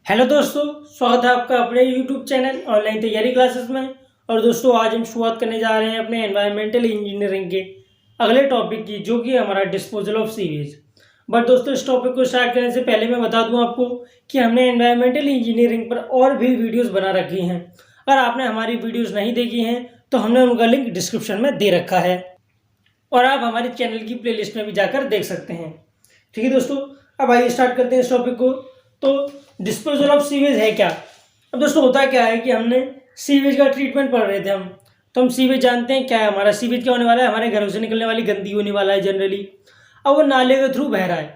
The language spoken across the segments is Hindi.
हेलो दोस्तों, स्वागत है आपका अपने यूट्यूब चैनल ऑनलाइन तैयारी क्लासेस में। और दोस्तों आज हम शुरुआत करने जा रहे हैं अपने एनवायरमेंटल इंजीनियरिंग के अगले टॉपिक की, जो कि हमारा डिस्पोजल ऑफ सीवेज। बट दोस्तों इस टॉपिक को स्टार्ट करने से पहले मैं बता दूं आपको कि हमने एनवायरमेंटल इंजीनियरिंग पर और भी वीडियोज़ बना रखी हैं। अगर आपने हमारी वीडियोज़ नहीं देखी हैं तो हमने उनका लिंक डिस्क्रिप्शन में दे रखा है और आप हमारे चैनल की प्लेलिस्ट में भी जाकर देख सकते हैं। ठीक है दोस्तों, अब आइए स्टार्ट करते हैं इस टॉपिक को। तो डिस्पोजल ऑफ सीवेज है क्या? अब दोस्तों होता क्या है कि हमने सीवेज का ट्रीटमेंट पढ़ रहे थे हम, तो हम सीवेज जानते हैं क्या है। हमारा सीवेज क्या होने वाला है, हमारे घरों से निकलने वाली गंदगी होने वाला है जनरली। अब वो नाले के थ्रू बह रहा है,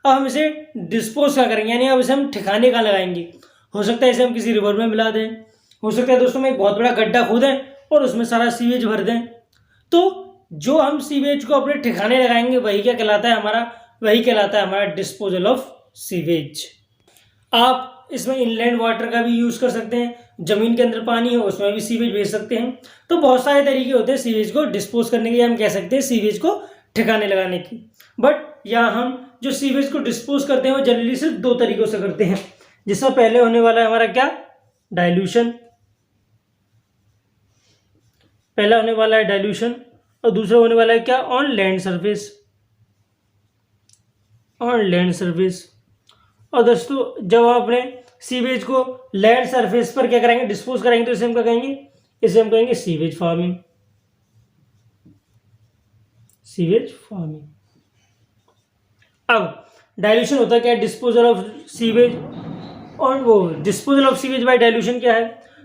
अब हम इसे डिस्पोज क्या करेंगे, यानी अब इसे हम ठिकाने कहाँ लगाएंगे। हो सकता है इसे हम किसी रिवर में मिला दें, हो सकता है दोस्तों में एक बहुत बड़ा गड्ढा खोदें और उसमें सारा सीवेज भर दें। तो जो हम सीवेज को अपने ठिकाने लगाएंगे वही क्या कहलाता है हमारा, वही कहलाता है हमारा डिस्पोजल ऑफ सीवेज। आप इसमें इनलैंड वाटर का भी यूज़ कर सकते हैं, ज़मीन के अंदर पानी है उसमें भी सीवेज भेज सकते हैं। तो बहुत सारे तरीके होते हैं सीवेज को डिस्पोज करने के, हम कह सकते हैं सीवेज को ठिकाने लगाने की। बट यहाँ हम जो सीवेज को डिस्पोज करते हैं वो जनरली सिर्फ दो तरीकों से करते हैं, जिसमें पहले होने वाला है हमारा क्या, डाइल्यूशन। पहला होने वाला है डाइल्यूशन और दूसरा होने वाला है क्या, on land surface, on land surface. और दोस्तों जब हम अपने सीवेज को लैंड सरफेस पर क्या करेंगे, डिस्पोज करेंगे, तो इसे हम क्या कहेंगे, इसे हम कहेंगे सीवेज फार्मिंग, सीवेज फार्मिंग। अब डाइल्यूशन होता क्या है, डिस्पोजल ऑफ सीवेज। और वो disposal of sewage by dilution क्या है,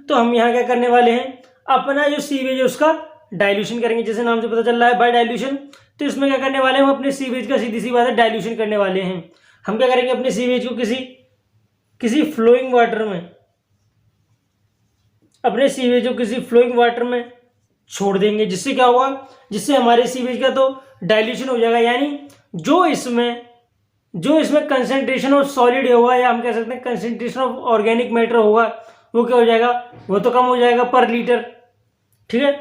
तो हम यहाँ क्या करने वाले हैं, अपना जो सीवेज है उसका डाइल्यूशन करेंगे, जैसे नाम से पता चल रहा है बाय डाइल्यूशन। तो इसमें क्या करने वाले हैं, हम अपने सीवेज का सीधी सी बात है डाइल्यूशन करने वाले हैं। हम क्या करेंगे, अपने सीवेज को किसी फ्लोइंग वाटर में, अपने सीवेज को किसी फ्लोइंग वाटर में छोड़ देंगे, जिससे क्या होगा, जिससे हमारे सीवेज का तो डाइल्यूशन हो जाएगा, यानी जो इसमें कंसेंट्रेशन ऑफ सॉलिड होगा, या हम कह सकते हैं कंसेंट्रेशन ऑफ ऑर्गेनिक मैटर होगा, वो क्या हो जाएगा, वो तो कम हो जाएगा पर लीटर। ठीक है,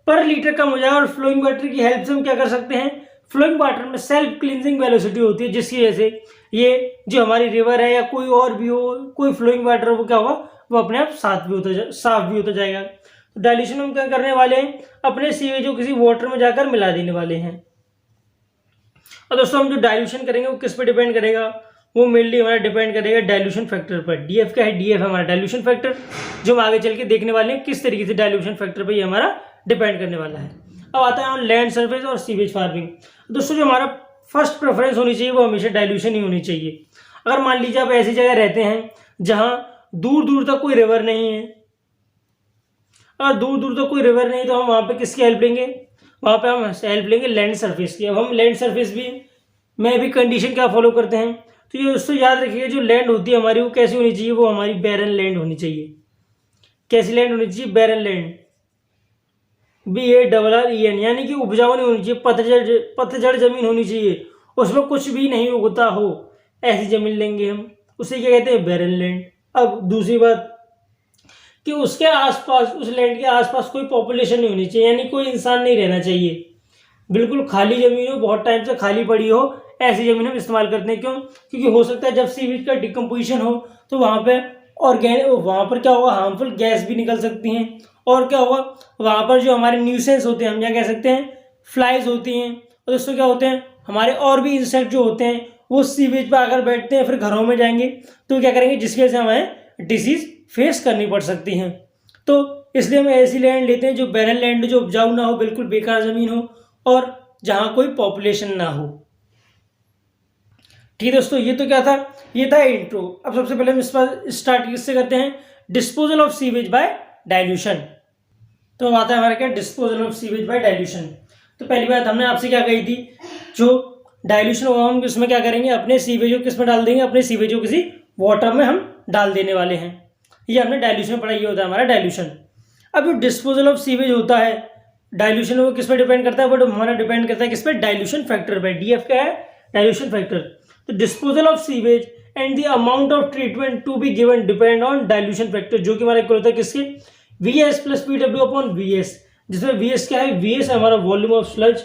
पर लीटर कम हो जाएगा। और फ्लोइंग वाटर की हेल्प से हम क्या कर सकते हैं, फ्लोइंग वाटर में सेल्फ क्लींजिंग वेलोसिटी होती है, जिसकी वजह से ये जो हमारी रिवर है या कोई और भी हो, कोई फ्लोइंग वाटर हो, वो क्या होगा, वो अपने आप साफ भी होता जाएगा। तो डाइल्यूशन हम क्या करने वाले हैं, अपने सीवेज को किसी वाटर में जाकर मिला देने वाले हैं। और दोस्तों हम जो डाइल्यूशन करेंगे वो किस पे डिपेंड करेगा, वो मेनली हमारा डिपेंड करेगा डाइल्यूशन फैक्टर पर। डीएफ क्या है, डीएफ हमारा डाइल्यूशन फैक्टर, जो हम आगे चल के देखने वाले हैं किस तरीके से डाइल्यूशन फैक्टर पर ये हमारा डिपेंड करने वाला है। अब आता है ऑन लैंड सरफेस और सीवेज फार्मिंग। दोस्तों जो हमारा फर्स्ट प्रेफरेंस होनी चाहिए वो हमेशा डाइल्यूशन ही होनी चाहिए। अगर मान लीजिए आप ऐसी जगह रहते हैं जहां दूर दूर तक कोई रिवर नहीं है, अगर दूर दूर तक कोई रिवर नहीं तो हम वहां पे किसकी हेल्प लेंगे, वहां पे हम हेल्प लेंगे लैंड सरफेस की। अब हम लैंड सरफेस भी में भी कंडीशन क्या फॉलो करते हैं, तो ये दोस्तों याद रखिएगा, जो लैंड होती है हमारी वो कैसी होनी चाहिए, वो हमारी बैरन लैंड होनी चाहिए। कैसी लैंड होनी चाहिए, बैरन लैंड, BARREN, यानी कि उपजाऊ नहीं होनी चाहिए, पतझड़ जमीन होनी चाहिए, उसमें कुछ भी नहीं उगता हो, ऐसी जमीन लेंगे हम, उसे क्या कहते हैं, बैरन लैंड। अब दूसरी बात कि उसके आसपास, उस लैंड के आसपास कोई पॉपुलेशन नहीं होनी चाहिए, यानी कोई इंसान नहीं रहना चाहिए, बिल्कुल खाली जमीन हो, बहुत टाइम से खाली पड़ी हो, ऐसी जमीन हम इस्तेमाल करते हैं। क्यों, क्योंकि हो सकता है जब सीवेज का डिकम्पोजिशन हो तो वहाँ पर क्या होगा, हार्मफुल गैस भी निकल सकती हैं, और क्या होगा, वहाँ पर जो हमारे न्यूसेंस होते हैं, हम क्या कह सकते हैं, फ्लाइज होती हैं, और दोस्तों क्या होते हैं, हमारे और भी इंसेक्ट जो होते हैं वो सीवेज पर आकर बैठते हैं, फिर घरों में जाएंगे तो क्या करेंगे, जिसकी वजह से हमें डिसीज फेस करनी पड़ सकती हैं। तो इसलिए हम ऐसी लैंड लेते हैं जो बैरन लैंड, जो उपजाऊ ना हो, बिल्कुल बेकार जमीन हो, और जहाँ कोई पॉपुलेशन ना हो। ठीक है दोस्तों, ये तो क्या था, ये था इंट्रो। अब सबसे पहले हम इस पर स्टार्ट किससे करते हैं, disposal of sewage by dilution. तो अब आता है हमारा क्या, disposal of sewage by dilution. तो पहली बात हमने आपसे क्या कही थी, जो डाइल्यूशन होगा हम इसमें क्या करेंगे, अपने सीवेज को किस में डाल देंगे, अपने सीवेज को किसी वाटर में हम डाल देने वाले हैं। ये हमने डाइल्यूशन पढ़ा, ये होता है हमारा डाइल्यूशन। अब जो डिस्पोजल ऑफ सीवेज होता है, डाइल्यूशन वो किस पर डिपेंड करता है, बट हमारा डिपेंड करता है किस पर, डाइल्यूशन फैक्टर पर। DF क्या है, डाइल्यूशन फैक्टर। तो disposal of sewage and the amount of treatment to be given depend on dilution factor, जो कि हमारा इक्वल होता है किसके, VS + PW अपॉन VS, जिसमें VS क्या है, VS हमारा वॉल्यूम ऑफ स्लज,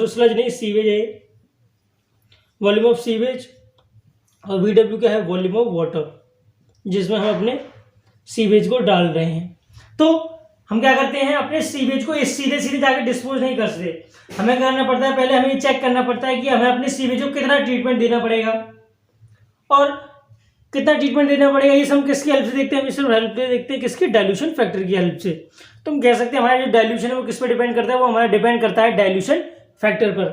स्लज नहीं, सीवेज है, वॉल्यूम ऑफ सीवेज, और VW क्या है, वॉल्यूम ऑफ वाटर, जिसमें हम अपने सीवेज को डाल रहे हैं। तो हम क्या करते हैं, अपने सीवेज को इस सीधे सीधे जाकर डिस्पोज नहीं कर सकते, हमें क्या करना पड़ता है, पहले हमें चेक करना पड़ता है कि हमें अपने सीवेज को कितना ट्रीटमेंट देना पड़ेगा, और कितना ट्रीटमेंट देना पड़ेगा ये हम किसकी हेल्प से देखते हैं, हम सिर्फ हेल्प से देखते हैं, किसकी, डाइल्यूशन फैक्टर की हेल्प से। तो हम कह सकते हैं हमारा जो डाइल्यूशन है वो किस पर डिपेंड करता है, वो हमारा डिपेंड करता है डाइल्यूशन फैक्टर पर।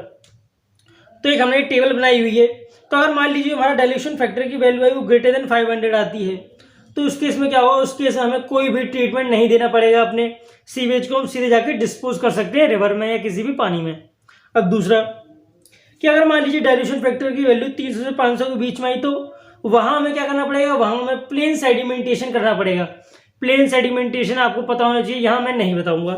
तो एक हमने टेबल बनाई हुई है, तो अगर मान लीजिए हमारा डाइल्यूशन फैक्टर की वैल्यू है वो ग्रेटर देन 500 आती है, तो उस केस में क्या होगा, उस केस में हमें कोई भी ट्रीटमेंट नहीं देना पड़ेगा, अपने सीवेज को हम सीधे जाके डिस्पोज कर सकते हैं रिवर में या किसी भी पानी में। अब दूसरा कि अगर मान लीजिए डाइल्यूशन फैक्टर की वैल्यू 300 से 500 के बीच में आई, तो वहां हमें क्या करना पड़ेगा, वहां हमें प्लेन सेडिमेंटेशन करना पड़ेगा। प्लेन सेडिमेंटेशन आपको पता होना चाहिए, यहां मैं नहीं बताऊंगा।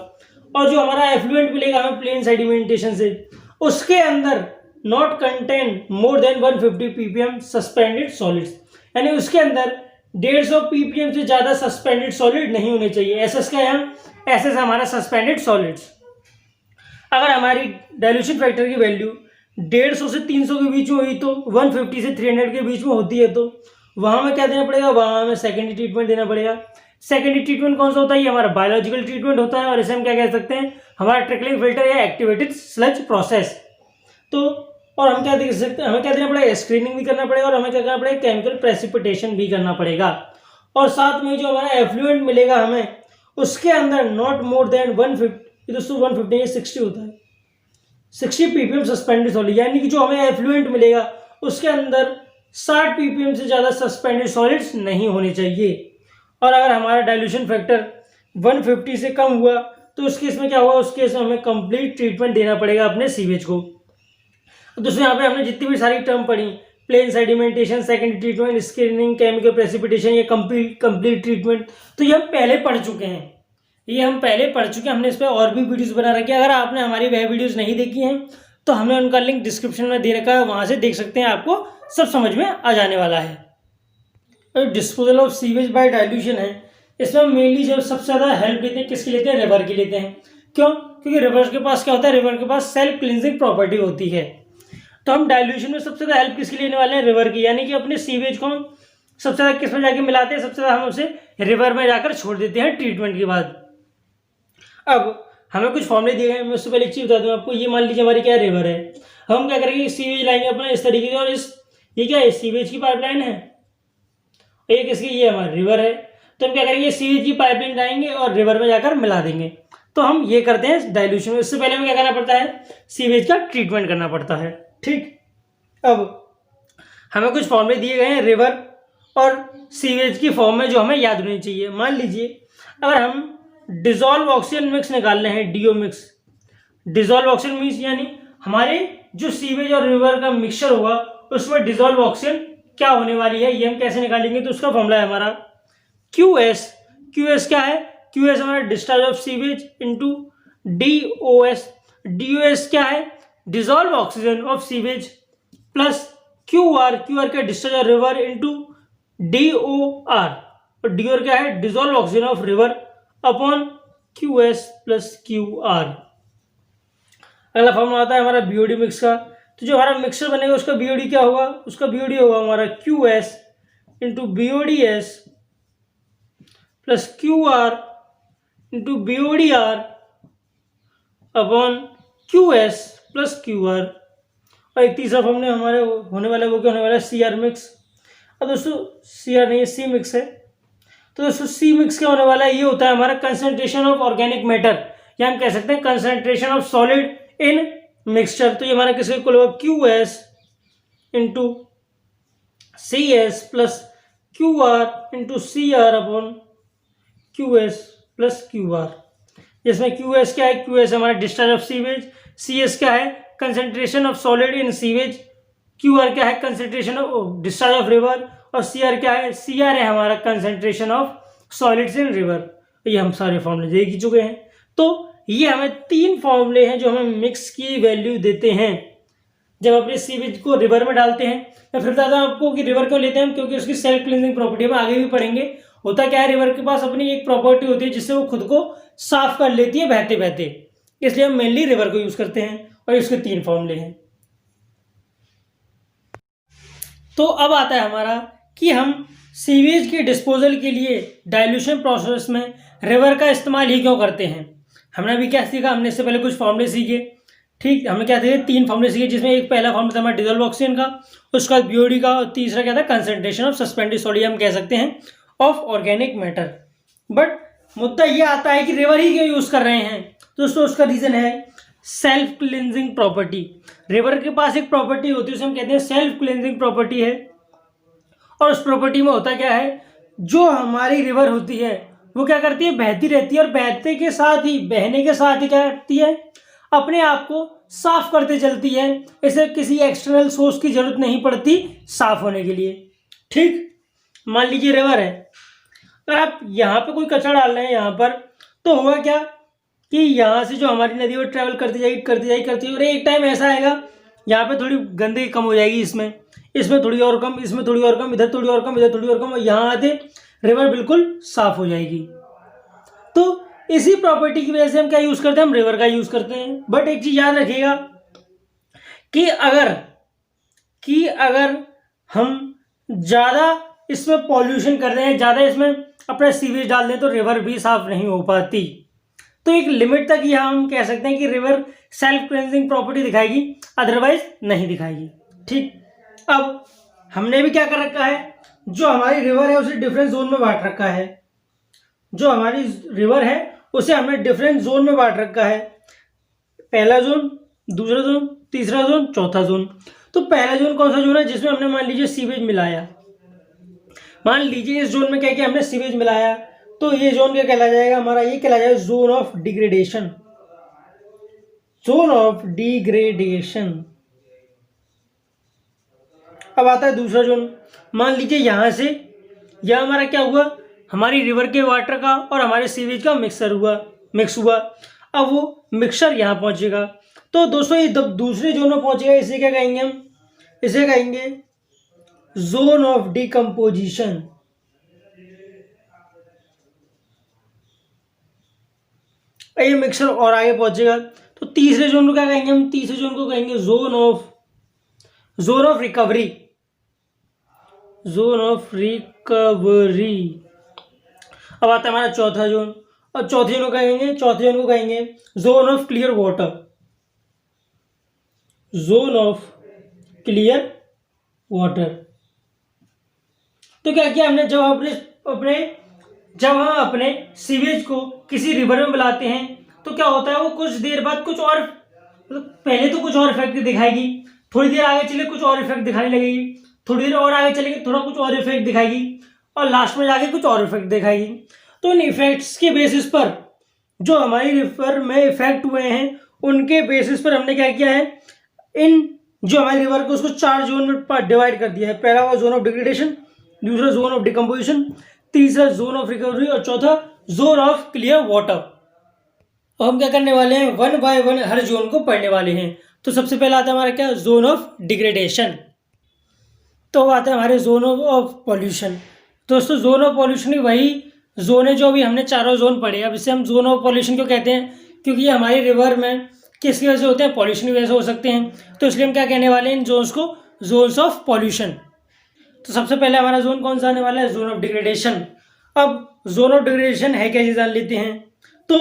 और जो हमारा एफ्लुएंट मिलेगा हमें प्लेन सेडिमेंटेशन से, उसके अंदर not contain more than 150 ppm suspended solids, यानी उसके अंदर 150 ppm से ज्यादा सस्पेंडेड सॉलिड नहीं होने चाहिए। एसएस का यहाँ, एसएस हमारा सस्पेंडेड सॉलिड्स। अगर हमारी डाइल्यूशन फैक्टर की वैल्यू 150 से 300 के बीच में हुई, तो 150 से 300 के बीच में होती है, तो वहां में क्या देना पड़ेगा, वहां हमें सेकेंडरी ट्रीटमेंट देना पड़ेगा। सेकेंडरी ट्रीटमेंट कौन सा होता है, ये हमारा बायोलॉजिकल ट्रीटमेंट होता है, और इसे हम क्या कह सकते हैं, हमारा ट्रिकलिंग फिल्टर या एक्टिवेटेड स्लज प्रोसेस। तो और हम क्या देख सकते हैं, हमें क्या देना पड़ेगा, स्क्रीनिंग भी करना पड़ेगा, और हमें क्या करना पड़ेगा, केमिकल प्रेसिपिटेशन भी करना पड़ेगा। और साथ में जो हमारा एफ्लुएंट मिलेगा हमें, उसके अंदर नॉट मोर देन 150, दोस्तों 150 60 होता है, 60 ppm सस्पेंडेड सॉलिड, यानी कि जो हमें एफ्लुएंट मिलेगा उसके अंदर 60 ppm से ज्यादा सस्पेंडेड सॉलिड्स नहीं होने चाहिए। और अगर हमारा डाइल्यूशन फैक्टर 150 से कम हुआ, तो उस केस में क्या हुआ, उस केस में हमें कंप्लीट ट्रीटमेंट देना पड़ेगा अपने सीवेज को। तो दोस्तों यहाँ पे हमने जितनी भी सारी टर्म पढ़ी, plain sedimentation, secondary treatment, screening, chemical precipitation, ये कंप्लीट ट्रीटमेंट, तो ये हम पहले पढ़ चुके हैं, हमने इस पर और भी वीडियोस बना रखी है। अगर आपने हमारी वह वीडियोस नहीं देखी हैं तो हमने उनका लिंक डिस्क्रिप्शन में दे रखा है, वहां से देख सकते हैं, आपको सब समझ में आ जाने वाला है। Disposal of sewage by dilution है, इसमें मेनली जब सबसे ज्यादा हेल्प लेते हैं, किसकी लेते हैं, रिवर की लेते हैं। क्यों, क्योंकि रिवर के पास क्या होता है, रिवर के पास सेल्फ क्लींजिंग प्रॉपर्टी होती है। तो हम डाइल्यूशन में सबसे ज्यादा हेल्प किसकी लेने वाले हैं, रिवर की, यानी कि अपने सीवेज को हम सबसे ज्यादा किस में जाके मिलाते हैं, सबसे ज्यादा हम उसे रिवर में जाकर छोड़ देते हैं ट्रीटमेंट के बाद। अब हमें कुछ फॉर्मूले दिए गए, मैं उससे पहले एक चीज बता दूं आपको, ये मान लीजिए हमारी क्या रिवर है, हम क्या करेंगे, सीवेज लाएंगे अपना इस तरीके से, और ये क्या है, सीवेज की पाइपलाइन है, ये किसकी, ये हमारी रिवर है। तो हम क्या करेंगे, सीवेज की पाइपलाइन लाएंगे और रिवर में जाकर मिला देंगे। तो हम ये करते हैं डाइल्यूशन में। इससे पहले हमें क्या करना पड़ता है, सीवेज का ट्रीटमेंट करना पड़ता है। ठीक, अब हमें कुछ फॉर्मूले दिए गए हैं रिवर और सीवेज की फॉर्म में, जो हमें याद होनी चाहिए। मान लीजिए अगर हम डिजोल्व ऑक्सीजन मिक्स निकालने हैं, DO mix, dissolve oxygen mix यानी हमारे जो सीवेज और रिवर का मिक्सचर होगा उसमें डिजोल्व ऑक्सीजन क्या होने वाली है, ये हम कैसे निकालेंगे, तो उसका फॉर्मूला है हमारा QS। QS क्या है, QS हमारा discharge of sewage into DOS। DOS क्या है, dissolve oxygen of sewage, plus QR क्या discharge of river into DOR, और DOR क्या है, dissolve oxygen of river upon QS plus QR। अगला फॉर्मूला आता है हमारा BOD मिक्स का। तो जो हमारा मिक्सर बनेगा उसका BOD क्या होगा, उसका BOD होगा हमारा QS into BODS plus QR into BODR upon QS plus QR। और एक तीसरा फॉर्मूला हमारे होने वाला है, वो क्या होने वाला है, CR मिक्स। अब दोस्तों CR नहीं, C मिक्स है। तो दोस्तों C मिक्स क्या होने वाला है, ये होता है हमारा कंसंट्रेशन ऑफ ऑर्गेनिक मैटर, या हम कह सकते हैं concentration of solid in mixture. तो ये हमारा किसके इक्वल होगा, QS into CS plus QR into CR upon QS plus QR। जिसमें QS क्या है, QS हमारा डिस्चार्ज ऑफ सीवेज, CS क्या है, concentration of solid in sewage, QR क्या है, concentration of discharge of river, और CR क्या है, CR है हमारा concentration of solids in river. ये हम सारे फॉर्मूले देख ही चुके हैं। तो ये हमें 3 फॉर्मूले हैं जो हमें मिक्स की वैल्यू देते हैं जब अपने सीवेज को रिवर में डालते हैं। मैं फिर बताता हूं आपको कि रिवर क्यों लेते हैं, क्योंकि उसकी सेल्फ क्लींजिंग प्रॉपर्टी हम आगे भी पढ़ेंगे। होता क्या है, रिवर के पास अपनी एक प्रॉपर्टी होती है जिससे वो खुद को साफ कर लेती है बहते बहते, इसलिए हम मेनली रिवर को यूज करते हैं। और इसके 3 फॉर्मूले हैं। तो अब आता है हमारा कि हम सीवेज के डिस्पोजल के लिए डाइल्यूशन प्रोसेस में रिवर का इस्तेमाल ही क्यों करते हैं। हमने अभी क्या सीखा, हमने इससे पहले कुछ फॉर्मूले सीखे। ठीक, हमने क्या सीखे, 3 फॉर्मूले सीखे, जिसमें एक पहला फॉर्मूला था हमारा डिजोल्व ऑक्सीजन का, उसके बाद बीओडी का, और तीसरा क्या था, कंसंट्रेशन ऑफ सस्पेंडेड सोडियम कह सकते हैं ऑफ ऑर्गेनिक मैटर। बट मुद्दा ये आता है कि रिवर ही क्यों यूज कर रहे हैं। दोस्तों उसका रीजन है सेल्फ क्लींजिंग प्रॉपर्टी। रिवर के पास एक प्रॉपर्टी होती है, उसे हम कहते हैं सेल्फ क्लींजिंग प्रॉपर्टी है। और उस प्रॉपर्टी में होता क्या है, जो हमारी रिवर होती है वो क्या करती है, बहती रहती है, और बहते के साथ ही, बहने के साथ ही क्या करती है, अपने आप को साफ करते चलती है। इसे किसी एक्सटर्नल सोर्स की जरूरत नहीं पड़ती साफ होने के लिए। ठीक, मान लीजिए रिवर है, अगर आप यहाँ पे कोई कचरा डाल रहे हैं यहाँ पर, तो होगा क्या कि यहाँ से जो हमारी नदी वो ट्रैवल करती जाएगी, और एक टाइम ऐसा आएगा यहाँ पे थोड़ी गंदगी कम हो जाएगी, इसमें थोड़ी और कम, इसमें थोड़ी और कम, इधर थोड़ी और कम, इधर थोड़ी और कम, और यहाँ आते रिवर बिल्कुल साफ हो जाएगी। तो इसी प्रॉपर्टी की वजह से हम क्या यूज करते हैं, हम रिवर का यूज करते हैं। बट एक चीज याद रखिएगा कि अगर हम ज्यादा इसमें पॉल्यूशन कर रहे हैं, ज्यादा इसमें अपना सीवेज डाल दें, तो रिवर भी साफ नहीं हो पाती। तो एक लिमिट तक यह हम कह सकते हैं कि रिवर सेल्फ क्लेंजिंग प्रॉपर्टी दिखाएगी, अदरवाइज नहीं दिखाएगी। ठीक, अब हमने भी क्या कर रखा है, जो हमारी रिवर है उसे डिफरेंट जोन में बांट रखा है। जो हमारी रिवर है उसे हमने डिफरेंट जोन में बांट रखा है, पहला जोन, दूसरा जोन, तीसरा जोन, चौथा जोन। तो पहला जोन कौन सा जोन है, जिसमें हमने मान लीजिए सीवेज मिलाया। मान लीजिए इस जोन में क्या किया, हमने सीवेज मिलाया, तो ये जोन क्या कहला जाएगा हमारा, ये कहला जाएगा zone of degradation. Zone of degradation. अब आता है दूसरा जोन। मान लीजिए यहां से यह हमारा क्या हुआ, हमारी रिवर के वाटर का और हमारे सीवेज का मिक्स हुआ। अब वो मिक्सचर यहाँ पहुंचेगा, तो दोस्तों ये दूसरे जोन में पहुंचेगा, इसे क्या कहेंगे हम, इसे कहेंगे जोन ऑफ डिकम्पोजिशन। ये मिक्सचर और आगे पहुंचेगा, तो तीसरे जोन को क्या कहेंगे हम, तीसरे जोन को कहेंगे zone of recovery. Zone of recovery. अब आता है हमारा चौथा जोन, और चौथे जोन को कहेंगे zone of clear water. Zone of clear water. तो क्या किया हमने, जब हम अपने सीवेज को किसी रिवर में मिलाते हैं, तो क्या होता है, वो कुछ देर बाद कुछ और, पहले तो कुछ और इफेक्ट दिखाएगी, थोड़ी देर आगे चले कुछ और इफेक्ट दिखाने लगेगी, थोड़ी देर और आगे चलेगी थोड़ा कुछ और इफेक्ट दिखाएगी, और लास्ट में जाके कुछ और इफेक्ट दिखाएगी। तो इन इफेक्ट्स के बेसिस पर, जो हमारी रिवर में इफेक्ट हुए हैं, उनके बेसिस पर हमने क्या किया है, इन जो हमारी रिवर को उसको 4 जोन में डिवाइड कर दिया है। पहला हुआ जोन ऑफ डिग्रेडेशन, दूसरा जोन ऑफ डिकम्पोजिशन, तीसरा जोन ऑफ रिकवरी, और चौथा जोन ऑफ क्लियर वाटर। और हम क्या करने वाले हैं, 1 बाय 1 हर जोन को पढ़ने वाले हैं। तो सबसे पहला आता है हमारा क्या, जोन ऑफ डिग्रेडेशन। तो आता है हमारे जोन ऑफ पॉल्यूशन। दोस्तों जोन ऑफ पॉल्यूशन वही जोन है जो अभी हमने चारों जोन पढ़े। अब इसे हम जोन ऑफ पॉल्यूशन क्यों कहते हैं, क्योंकि ये हमारी रिवर में किसकी वजह से होते हैं, पॉल्यूशन की वजह से हो सकते हैं। तो इसलिए हम क्या कहने वाले हैं इन जोन्स को, जोन्स ऑफ पॉल्यूशन। तो सबसे पहले हमारा जोन कौन सा आने वाला है, जोन ऑफ डिग्रेडेशन। अब जोन ऑफ डिग्रेडेशन है क्या, ये जान लेते हैं। तो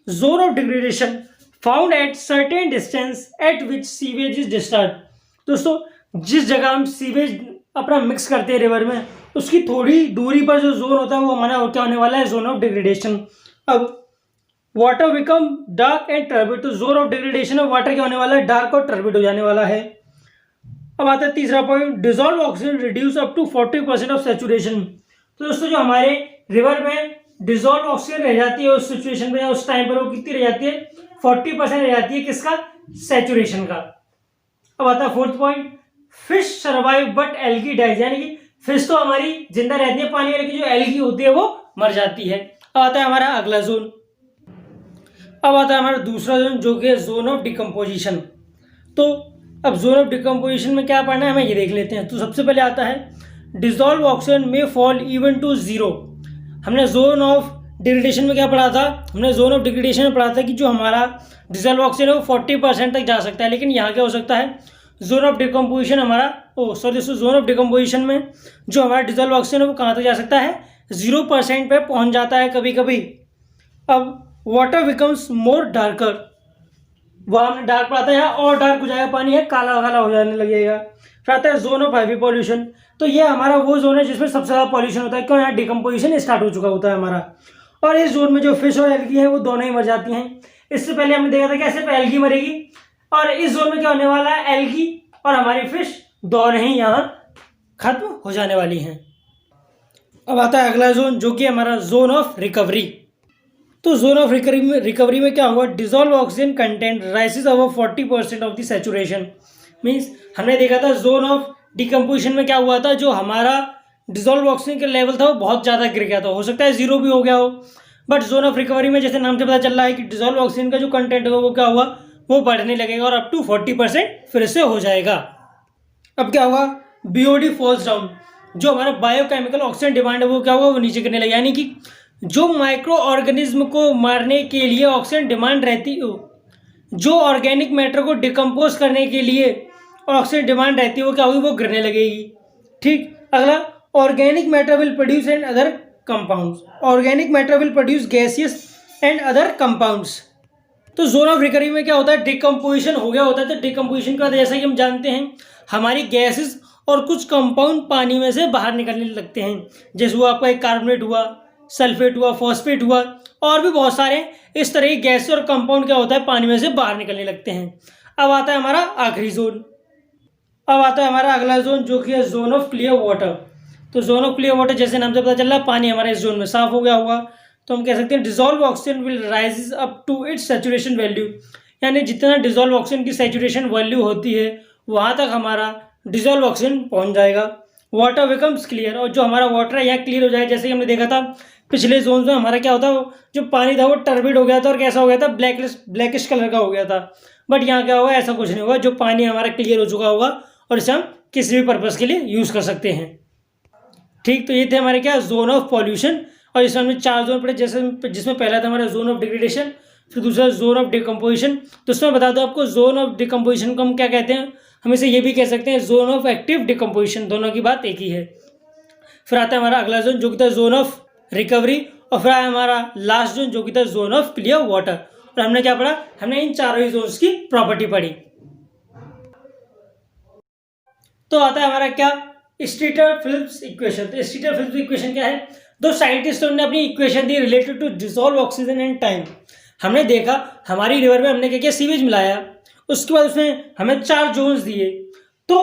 zone of degradation found at certain distance eight which sewage is discharge. दोस्तों जिस जगह हम सीवेज अपना मिक्स करते हैं रिवर में, उसकी थोड़ी दूरी पर जो जोन होता है वो हमारा क्या होने वाला है, जोन ऑफ डिग्रेडेशन। अब water become dark and turbid. तो जोन ऑफ डिग्रेडेशन में वाटर क्या होने वाला है, डार्क और टर्बिड हो जाने वाला है। अब आता है तीसरा point, dissolve oxygen reduce up to 40% of saturation. तो दोस्तों जो हमारे रिवर में डिजोल्व ऑक्सीजन रह जाती है उस सिचुएशन में या उस टाइम पर, वो कितनी रह जाती है, 40% रह जाती है, किसका, सैचुरेशन का। अब आता है fourth point, fish survive but algae dies. यानी कि फिश तो हमारी जिंदा रहती है पानी में, लेकिन जो एल्गी होती है वो मर जाती है। अब आता है हमारा अगला जोन। अब आता है हमारा दूसरा जोन जो कि है जोन ऑफ डिकम्पोजिशन। तो अब जोन ऑफ डिकम्पोजिशन में क्या पढ़ना है हमें, ये देख लेते हैं। तो सबसे पहले आता है डिजोल्व ऑक्सीजन में फॉल इवन टू 0। हमने जोन ऑफ डिग्रेडेशन में क्या पढ़ा था, हमने जोन ऑफ डिग्रेडेशन में पढ़ा था कि जो हमारा डिजोल्व ऑक्सीजन है वो 40% तक जा सकता है, लेकिन यहाँ क्या हो सकता है, जोन ऑफ डिकम्पोजिशन हमारा दोस्तों जोन ऑफ डिकम्पोजिशन में जो हमारा डिजोल्व ऑक्सीजन है वो कहाँ तक जा सकता है, 0% पे पहुंच जाता है कभी कभी। अब वाटर बिकम्स मोर डार्कर, वहाँ हमने डार्क पढ़ा था, यहाँ और डार्क हो जाएगा, पानी है काला काला हो जाने लगेगा। फिर आता है जोन ऑफ हैवी पॉल्यूशन, तो ये हमारा वो जोन है जिसमें सबसे ज़्यादा पॉल्यूशन होता है, क्यों, यहाँ डिकम्पोजिशन स्टार्ट हो चुका होता है हमारा। और इस जोन में जो फिश और एल्गी है वो दोनों ही मर जाती हैं। इससे पहले हमने देखा था कि सिर्फ एल्गी मरेगी, और इस जोन में क्या होने वाला है, एल्गी और हमारी फिश दोनों ही यहाँ खत्म हो जाने वाली हैं। अब आता है अगला जोन जो कि हमारा जोन ऑफ रिकवरी। तो जोन ऑफ रिकवरी में क्या हुआ, dissolve oxygen content राइसेस over 40% of the saturation. Means हमने देखा था जोन ऑफ डिकम्पोजिशन में क्या हुआ था, जो हमारा डिजोल्व ऑक्सीजन का लेवल था वो बहुत ज़्यादा गिर गया था, हो सकता है 0 भी हो गया हो। बट जोन ऑफ रिकवरी में जैसे नाम से पता चल रहा है कि डिजोल्व ऑक्सीजन का जो कंटेंट होगा वो क्या हुआ, वो बढ़ने लगेगा और अप टू 40% फिर से हो जाएगा। अब क्या हुआ, बीओडी फॉल्स डाउन, जो हमारा बायोकेमिकल ऑक्सीजन डिमांड है वो क्या होगा, वो नीचे गिरने लगे। यानी कि जो माइक्रो ऑर्गेनिज्म को मारने के लिए ऑक्सीजन डिमांड रहती हो, जो ऑर्गेनिक मैटर को डिकम्पोज करने के लिए ऑक्सीजन डिमांड रहती है वो क्या होगी, वो गिरने लगेगी। ठीक, अगला organic matter will produce and other compounds, organic matter will produce gaseous and other compounds. तो जोन ऑफ रिकवरी में क्या होता है, डिकम्पोजिशन हो गया होता है, तो डिकम्पोजिशन का जैसा कि हम जानते हैं हमारी गैसेस और कुछ कंपाउंड पानी में से बाहर निकलने लगते हैं, जैसे वो आपका एक कार्बोनेट हुआ, सल्फेट हुआ, फॉस्फेट हुआ, और भी बहुत सारे इस तरह की गैसेस और कंपाउंड क्या होता है पानी में से बाहर निकलने लगते हैं। अब आता है हमारा आखिरी जोन, अब आता है हमारा अगला जोन जो कि है जोन ऑफ क्लियर वाटर। तो जोन ऑफ क्लियर वाटर जैसे नाम से पता चल रहा है पानी हमारे इस जोन में साफ हो गया होगा, तो हम कह सकते हैं dissolve oxygen will rise up to its saturation value, यानी जितना डिजोल्व ऑक्सीजन की सैचुरेशन वैल्यू होती है वहाँ तक हमारा डिजोल्व ऑक्सीजन पहुँच जाएगा। वाटर बिकम्स क्लियर, और जो हमारा वाटर है यहाँ क्लियर हो जाएगा। जैसे कि हमने देखा था पिछले जोन में हमारा क्या होता जो पानी था वो टर्बिड हो गया था और कैसा हो गया था, ब्लैकिश कलर का हो गया था। बट यहाँ क्या होगा, ऐसा कुछ नहीं होगा, जो पानी हमारा क्लियर हो चुका होगा और इसे हम किसी भी पर्पज़ के लिए यूज़ कर सकते हैं। ठीक, तो ये थे हमारे क्या जोन ऑफ पॉल्यूशन, और इसमें हमने 4 जोन पढ़े, जैसे जिसमें पहला था हमारा जोन ऑफ डिग्रेडेशन, फिर दूसरा जोन ऑफ डिकम्पोजिशन। तो उसमें बता दो आपको जोन ऑफ डिकम्पोजिशन को हम क्या कहते हैं, हम इसे ये भी कह सकते हैं जोन ऑफ एक्टिव डिकम्पोजिशन, दोनों की बात एक ही है। फिर आता है हमारा अगला जोन जो कि था जोन ऑफ रिकवरी, और फिर आया हमारा लास्ट जोन जो कि था जोन ऑफ क्लियर वाटर। और हमने क्या पढ़ा, हमने इन चारों ही जोन्स की प्रॉपर्टी पढ़ी। तो आता है हमारा क्या, स्टीटर-फिलिप्स इक्वेशन। तो स्टीटर-फिलिप्स इक्वेशन क्या है, दो साइंटिस्टों ने अपनी इक्वेशन दी related to dissolve oxygen and time. हमने देखा हमारी रिवर में हमने क्या किया, सीवेज मिलाया, उसके बाद उसने हमें 4 जोन्स दिए। तो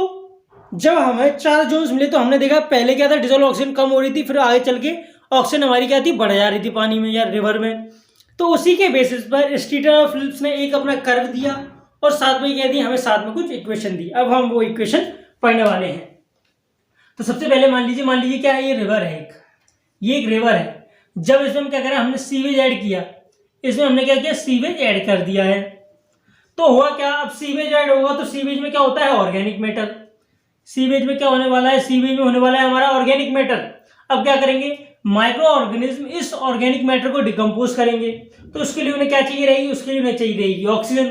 जब हमें 4 जोन्स मिले तो हमने देखा पहले क्या था, डिसॉल्व ऑक्सीजन कम हो रही थी, फिर आगे चल के ऑक्सीजन हमारी क्या थी, बढ़ जा रही थी पानी में या रिवर में। तो उसी के बेसिस पर स्टीटर-फिलिप्स ने एक अपना कर्व दिया और साथ में क्या दिया, हमें साथ में कुछ इक्वेशन दी। अब हम वो इक्वेशन पढ़ने वाले हैं। तो सबसे पहले मान लीजिए क्या है, ये रिवर है, ये एक रिवर है। जब इसमें हम क्या करें, हमने सीवेज ऐड किया, इसमें हमने क्या किया, सीवेज ऐड कर दिया है। तो हुआ क्या, अब सीवेज ऐड होगा तो सीवेज में क्या होता है, ऑर्गेनिक मैटर। सीवेज में क्या होने वाला है, सीवेज में होने वाला है हमारा ऑर्गेनिक मैटर। अब क्या करेंगे, माइक्रो ऑर्गेनिज्म इस ऑर्गेनिक मैटर को डिकम्पोज करेंगे। तो उसके लिए उन्हें क्या चाहिए रहेगी, उसके लिए उन्हें चाहिए रहेगी ऑक्सीजन।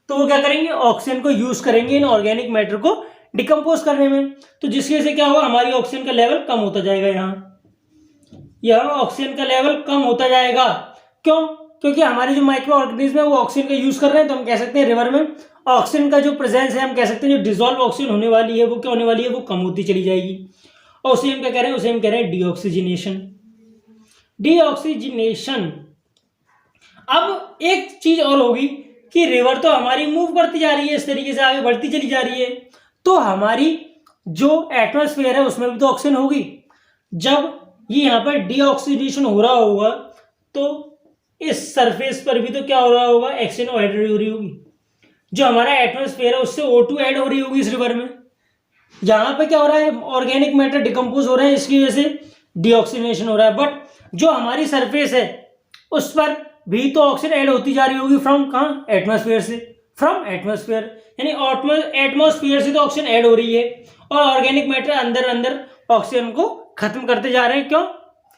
तो वो क्या करेंगे, ऑक्सीजन को यूज करेंगे इन ऑर्गेनिक मैटर को डिकम्पोज करने में। तो जिसकी वजह से क्या होगा, हमारी ऑक्सीजन का लेवल कम होता जाएगा। यहाँ ऑक्सीजन का लेवल कम होता जाएगा। क्यों, क्योंकि हमारे जो माइक्रो ऑर्गेनिज्म है वो ऑक्सीजन का यूज कर रहे हैं। तो हम कह सकते हैं रिवर में ऑक्सीजन का जो प्रेजेंस है, हम कह सकते हैं जो डिसॉल्व ऑक्सीजन होने वाली है वो क्या होने वाली है, वो कम होती चली जाएगी। और उसे हम क्या कह रहे हैं, उसे हम कह रहे हैं डीऑक्सीजनेशन। डीऑक्सीजनेशन। अब एक चीज और होगी कि रिवर तो हमारी मूव करती जा रही है, इस तरीके से आगे बढ़ती चली जा रही है, तो हमारी जो एटमॉस्फेयर है उसमें भी तो ऑक्सीजन होगी। जब ये यहाँ पर डीऑक्सीडेशन हो रहा होगा तो इस सरफेस पर भी तो क्या हो रहा होगा, ऑक्सीजन ऐड हो रही होगी। जो हमारा एटमॉस्फेयर है उससे O2 ऐड हो रही होगी इस रिवर में। यहाँ पे क्या हो रहा है, ऑर्गेनिक मैटर डिकम्पोज हो रहा है, इसकी वजह से डीऑक्सीजनेशन हो रहा है। बट जो हमारी सरफेस है उस पर भी तो ऑक्सीजन ऐड होती जा रही होगी, फ्रॉम कहाँ, एटमॉस्फेयर से, फ्रॉम एटमॉस्फेयर, यानी एटमॉस्फेयर से तो ऑक्सीजन ऐड हो रही है और ऑर्गेनिक मैटर अंदर अंदर ऑक्सीजन को खत्म करते जा रहे हैं। क्यों,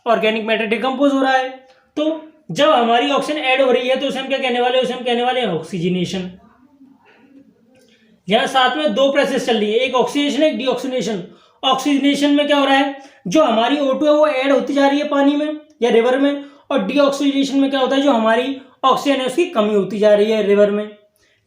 ऑर्गेनिक मैटर डिकम्पोज हो रहा है। तो जब हमारी ऑक्सीजन ऐड हो रही है तो उसे हम क्या कहने वाले हैं, उसे हम कहने वाले हैं ऑक्सीजनेशन। यहाँ साथ में दो प्रोसेस चल रही है, एक ऑक्सीजनेशन एक डीऑक्सीजनेशन। ऑक्सीजनेशन में क्या हो रहा है, जो हमारी O2 है वो ऐड होती जा रही है पानी में या रिवर में, और डीऑक्सीजनेशन में क्या होता है, जो हमारी ऑक्सीजन है उसकी कमी होती जा रही है रिवर में।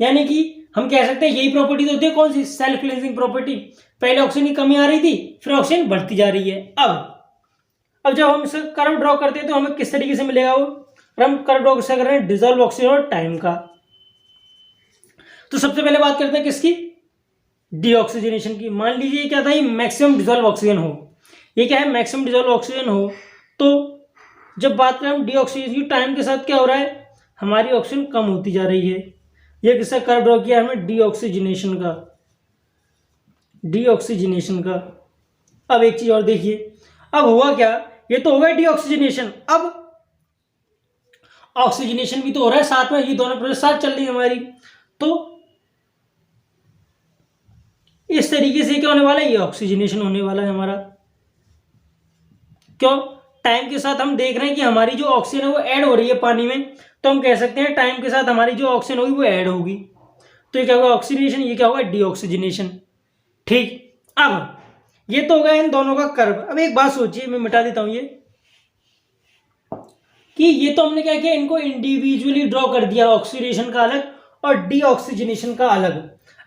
यानी कि हम कह सकते हैं यही प्रॉपर्टी तो होती है, कौन सी, सेल्फ क्लेंजिंग प्रॉपर्टी। पहले ऑक्सीजन की कमी आ रही थी, फिर ऑक्सीजन बढ़ती जा रही है। अब जब हम इसे कर्व ड्रॉ करते हैं तो हमें किस तरीके से मिलेगा वो, और हम कर्व ड्रॉ कैसे कर रहे हैं, डिजॉल्व ऑक्सीजन और टाइम का। तो सबसे पहले बात करते हैं किसकी, डीऑक्सीजनेशन की। मान लीजिए क्या था, ये मैक्सिमम डिजॉल्व ऑक्सीजन हो, ये क्या है, मैक्सिमम डिजॉल्व ऑक्सीजन हो। तो जब बात करें हम डीऑक्सीजन की, टाइम के साथ क्या हो रहा है, हमारी ऑक्सीजन कम होती जा रही है। ये किसका कर्व ड्रॉ किया हमने, डीऑक्सीजनेशन का, डीऑक्सीजनेशन का। अब एक चीज और देखिए, अब हुआ क्या, ये तो हो गया डीऑक्सीजनेशन, अब ऑक्सीजनेशन भी तो हो रहा है साथ में, ये दोनों प्रोसेस साथ चल रही है हमारी। तो इस तरीके से क्या होने वाला है, ये ऑक्सीजनेशन होने वाला है हमारा। क्यों, टाइम के साथ हम देख रहे हैं कि हमारी जो ऑक्सीजन है वो ऐड हो रही है पानी में, तो हम कह सकते हैं टाइम के साथ हमारी जो ऑक्सीजन होगी वो ऐड होगी। तो ये क्या होगा, ऑक्सीजनेशन, ये क्या होगा, डीऑक्सीजनेशन। ठीक, अब ये तो हो गया इन दोनों का कर्व। अब एक बात सोचिए, मैं मिटा देता हूं ये, कि ये तो हमने क्या किया, इनको इंडिविजुअली ड्रॉ कर दिया, ऑक्सीडेशन का अलग और डीऑक्सीजनेशन का अलग।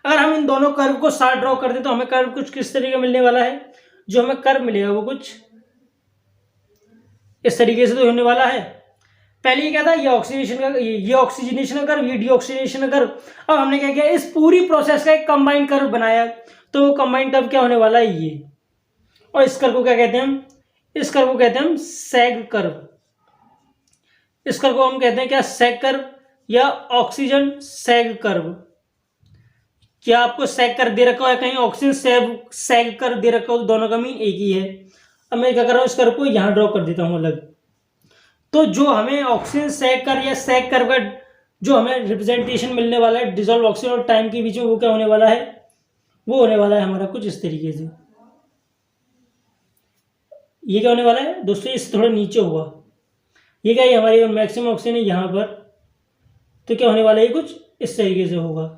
अगर हम इन दोनों कर्व को साथ ड्रॉ कर दें तो हमें कर्व कुछ किस तरीके का मिलने वाला है, जो हमें कर्व मिलेगा वो कुछ इस तरीके से तो होने वाला है। पहले ये क्या था, ये ऑक्सीडेशन का, ये ऑक्सीजनेशन का कर्व, ये डीऑक्सीजनेशन का कर्व। अब हमने क्या किया, इस पूरी प्रोसेस का एक कंबाइंड कर्व बनाया, तो वो कंबाइंड कर्व क्या होने वाला है, ये। और इस कर्व को क्या कहते हैं हम, इस कर्व को कहते हैं हम सैग कर्व। इस कर्व को हम कहते हैं क्या, सैग कर्व या ऑक्सीजन सैग कर्व। क्या आपको सैग कर्व दे रखा है कहीं, ऑक्सीजन सैग कर्व दे रखा हो, तो दोनों का मीन एक ही है। अब मैं क्या कर रहा हूं, इस कर्व को यहां ड्रॉ कर देता हूं अलग। तो जो हमें ऑक्सीजन सैग कर्व या सैग कर्व का जो हमें रिप्रेजेंटेशन मिलने वाला है डिसॉल्व ऑक्सीजन और टाइम के बीच में, वो क्या होने वाला है, वो होने वाला है हमारा कुछ इस तरीके से। ये क्या होने वाला है दोस्तों, इससे थोड़ा नीचे होगा, ये क्या है, हमारी मैक्सिमम ऑक्सीजन है यहाँ पर, तो क्या होने वाला है, ये कुछ इस तरीके से होगा।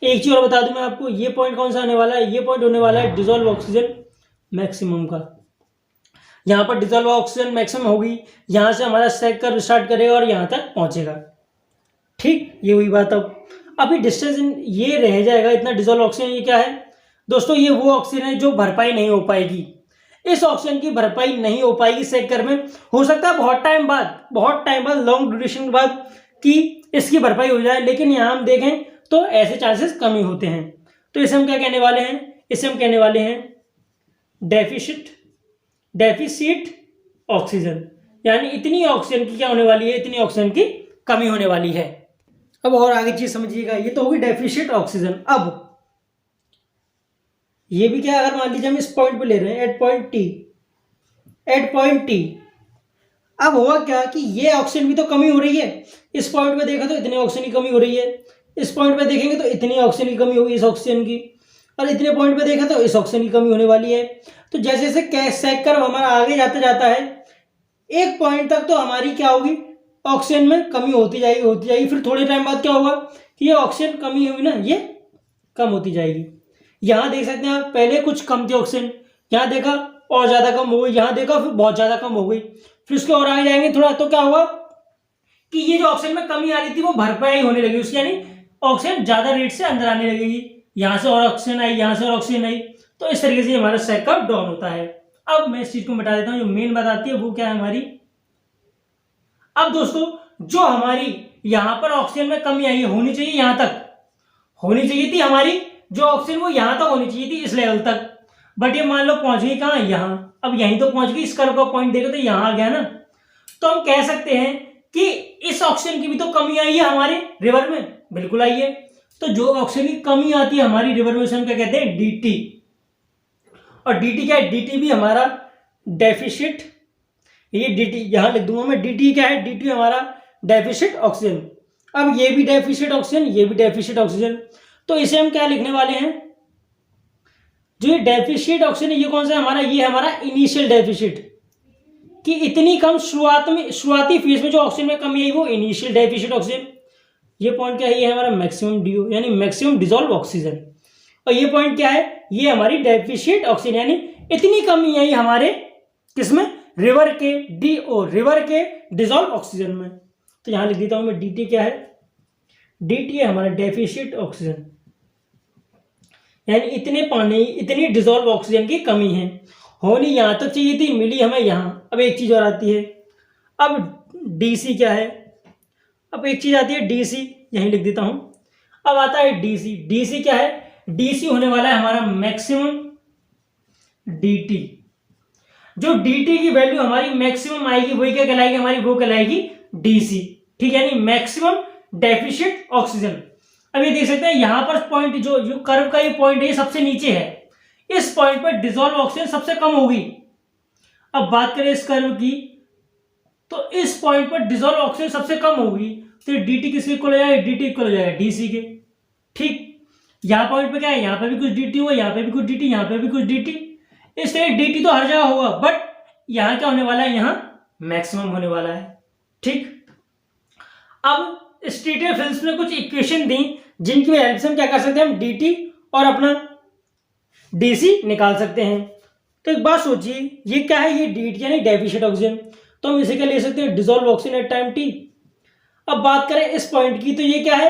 एक चीज और बता दूं मैं आपको, ये पॉइंट कौन सा आने वाला है, ये पॉइंट होने वाला है डिसॉल्व ऑक्सीजन मैक्सिमम का। यहाँ पर डिसॉल्व ऑक्सीजन मैक्सिमम होगी, यहाँ से हमारा सैग कर्व स्टार्ट करेगा और यहाँ तक पहुँचेगा। ठीक, ये हुई बात। अब अभी डिस्टेंस ये रह जाएगा इतना डिसॉल्व ऑक्सीजन। ये क्या है दोस्तों, ये वो ऑक्सीजन है जो भरपाई नहीं हो पाएगी। इस ऑक्सीजन की भरपाई नहीं हो पाएगी सैग कर्व में। हो सकता है बहुत टाइम बाद लॉन्ग ड्यूरेशन के बाद कि इसकी भरपाई हो जाए, लेकिन यहाँ हम देखें तो ऐसे चांसेस कम ही होते हैं। तो इसे हम क्या कहने वाले हैं, इसे हम कहने वाले हैं डेफिसिट ऑक्सीजन। यानी इतनी ऑक्सीजन की क्या होने वाली है, इतनी ऑक्सीजन की कमी होने वाली है। अब और आगे चीज समझिएगा, ये तो होगी डेफिसिट ऑक्सीजन। अब ये भी क्या, अगर मान लीजिए हम इस पॉइंट पे ले रहे हैं, एट पॉइंट टी, अब हुआ क्या कि ये ऑक्सीजन भी तो कमी हो रही है। इस पॉइंट पे देखा तो इतनी ऑक्सीजन की कमी हो रही है, इस पॉइंट पे देखेंगे तो इतनी ऑक्सीजन की कमी होगी इस ऑक्सीजन की, और इतने पॉइंट पे देखा तो इस ऑक्सीजन की कमी होने वाली है। तो जैसे जैसे सैग कर्व हमारा आगे जाता जाता है, एक पॉइंट तक तो हमारी क्या होगी, ऑक्सीजन में कमी होती जाएगी। फिर थोड़े टाइम बाद क्या होगा कि ये ऑक्सीजन कमी हुई ना, ये कम होती जाएगी। यहाँ देख सकते हैं आप, पहले कुछ कम थी ऑक्सीजन, यहाँ देखा और ज्यादा कम हो गई, यहाँ देखा फिर बहुत ज्यादा कम हो गई, फिर उसके और आगे जाएंगे थोड़ा, तो क्या हुआ कि ये जो ऑक्सीजन में कमी आ रही थी वो भरपाई होने लगी उसकी, यानी ऑक्सीजन ज्यादा रेट से अंदर आने लगेगी। यहाँ से और ऑक्सीजन आई, यहाँ से और ऑक्सीजन आई, तो इस तरीके से हमारा सैग कर्व डाउन होता है। अब मैं इस चीज को मिटा देता हूँ, जो मेन बात आती है वो क्या है हमारी। अब दोस्तों जो हमारी यहाँ पर ऑक्सीजन में कमी आई है, होनी चाहिए यहाँ तक, होनी चाहिए थी हमारी जो ऑक्सीजन वो यहाँ तक होनी चाहिए थी, इस लेवल तक, बट ये मान लो पहुंच गई कहाँ, यहाँ। अब यहीं तो पहुंच गई, इस कर्व का पॉइंट देखो तो यहाँ आ गया ना। तो हम कह सकते हैं कि इस ऑक्सीजन की भी तो कमी आई है हमारे रिवर में, बिल्कुल आई है। तो जो ऑक्सीजन की कमी आती है हमारी रिवर में, उसे हम क्या कहते हैं, डीटी। और डीटी क्या है, डीटी भी हमारा डेफिसिट, ये डीटी यहां लिख दूंगा मैं, डीटी क्या है, डीटी हमारा डेफिसिट ऑक्सीजन। अब ये भी डेफिसिट ऑक्सीजन, ये भी डेफिसिट ऑक्सीजन, तो इसे हम क्या लिखने वाले हैं, जो ये डेफिसिट ऑक्सीजन, ये कौन सा है हमारा, ये हमारा इनिशियल डेफिसिट, कि इतनी कम शुरुआती फेज में जो ऑक्सीजन में कमी आई वो इनिशियल डेफिसिट ऑक्सीजन। ये पॉइंट क्या है, ये हमारा मैक्सिमम डीओ यानी मैक्सिमम डिजोल्व ऑक्सीजन, और ये पॉइंट क्या है, ये हमारी डेफिशिएंट ऑक्सीजन यानी इतनी कमी आई हमारे किसमें, रिवर के डीओ, रिवर के डिजोल्व ऑक्सीजन में। तो यहां लिख देता हूं मैं डीटी क्या है, डीटी है हमारा डेफिशिएंट ऑक्सीजन, यानी इतने पानी इतनी डिजोल्व ऑक्सीजन की कमी है, होनी यहां तक चाहिए थी, मिली हमें यहां। अब एक चीज और आती है, अब डीसी क्या है, अब एक चीज आती है डीसी, यहीं लिख देता हूं। अब आता है डीसी, डीसी क्या है, डीसी होने वाला है हमारा मैक्सिमम डीटी। जो डीटी की वैल्यू हमारी मैक्सिमम आएगी वही क्या कहलाएगी हमारी, वो कहलाएगी डीसी, ठीक है, यानी मैक्सिमम डेफिशिएंट ऑक्सीजन। अब ये देख सकते हैं यहां पर पॉइंट जो कर्व का ये पॉइंट है ये सबसे नीचे है, इस पॉइंट पर डिसॉल्व ऑक्सीजन सबसे कम होगी। अब बात करें इस कर्व की, तो इस पॉइंट पर डिसॉल्व ऑक्सीजन सबसे कम होगी, तो dt किसके इक्वल हो जाएगा, dt इक्वल हो जाएगा dc के, ठीक। यहां पॉइंट पे क्या है, यहां पे भी कुछ dt होगा, यहां पे भी कुछ dt, यहां पे भी कुछ dt, इसलिए dt तो हर जगह होगा, बट यहां क्या होने वाला है, यहां मैक्सिमम होने वाला है, ठीक। अब स्ट्रीटर फिल्म्स ने कुछ इक्वेशन दी जिनकी हेल्प से हम क्या कर सकते हैं, हम dt और अपना dc निकाल सकते हैं। तो एक बात सोचिए, ये क्या है, ये dt यानी डेफिशिएंट ऑक्सीजन, तो हम इसे क्या ले सकते हैं, dissolve oxygen at time t। अब बात करें इस पॉइंट की, तो ये क्या है,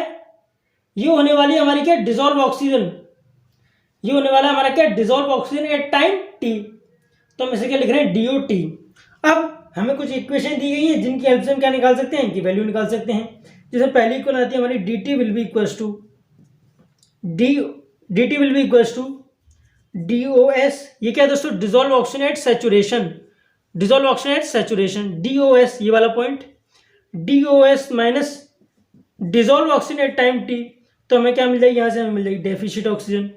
ये होने वाली हमारी क्या, डिसॉल्व ऑक्सीजन, ये होने वाला हमारा क्या, dissolve oxygen at time t, तो हम इसे क्या लिख रहे हैं, DOT। अब हमें कुछ इक्वेशन दी गई है जिनकी हेल्प से हम क्या निकाल सकते हैं, इनकी वैल्यू निकाल सकते हैं। जैसे पहली इक्वेशन आती है हमारी dt will be equals to dt will be equals to DOS, ये क्या है दोस्तों, dissolve oxygen at saturation, dissolve oxygen at saturation, DOS ये वाला point, DOS minus dissolve oxygen at time t, तो हमें क्या मिल जाएगी, यहां से हमें मिल जाएगी डेफिशिएंट ऑक्सीजन,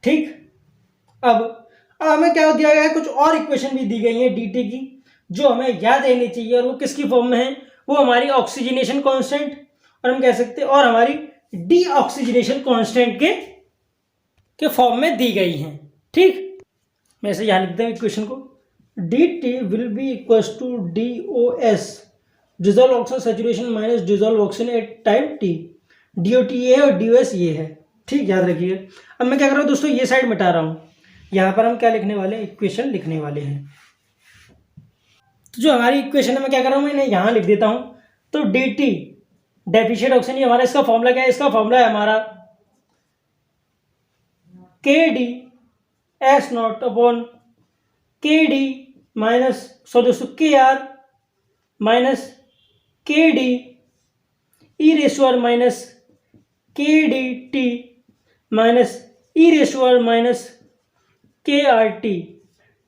ठीक। अब हमें क्या दिया गया है, कुछ और इक्वेशन भी दी गई है dt की जो हमें याद रहनी चाहिए, और वो किसकी फॉर्म में है, वो हमारी ऑक्सीजनेशन कांस्टेंट, और हम कह सकते हैं और हमारी डीऑक्सीजनेशन कांस्टेंट के फॉर्म में दी गई हैं, ठीक। मैं इसे यहां लिखता हूं इक्वेशन को, dt will be equals to DOS dissolve oxygen saturation minus dissolve oxygen at time t, DOT ये है और DOS ये है, ठीक, याद रखिए। अब मैं क्या कर रहा हूं दोस्तों, ये साइड मिटा रहा हूं, यहां पर हम क्या लिखने वाले हैं, इक्वेशन लिखने वाले हैं। तो जो हमारी इक्वेशन है मैं क्या कर रहा हूं, मैं यहां लिख देता हूं। तो dt डेफिशिएंट ऑक्सीजन, ये हमारा इसका फॉर्मूला क्या है, इसका फॉर्मूला है हमारा KD S not upon KD minus दोस्तों KR माइनस KD ई रेशुअर माइनस KDT माइनस ई रेशुअर माइनस KRT।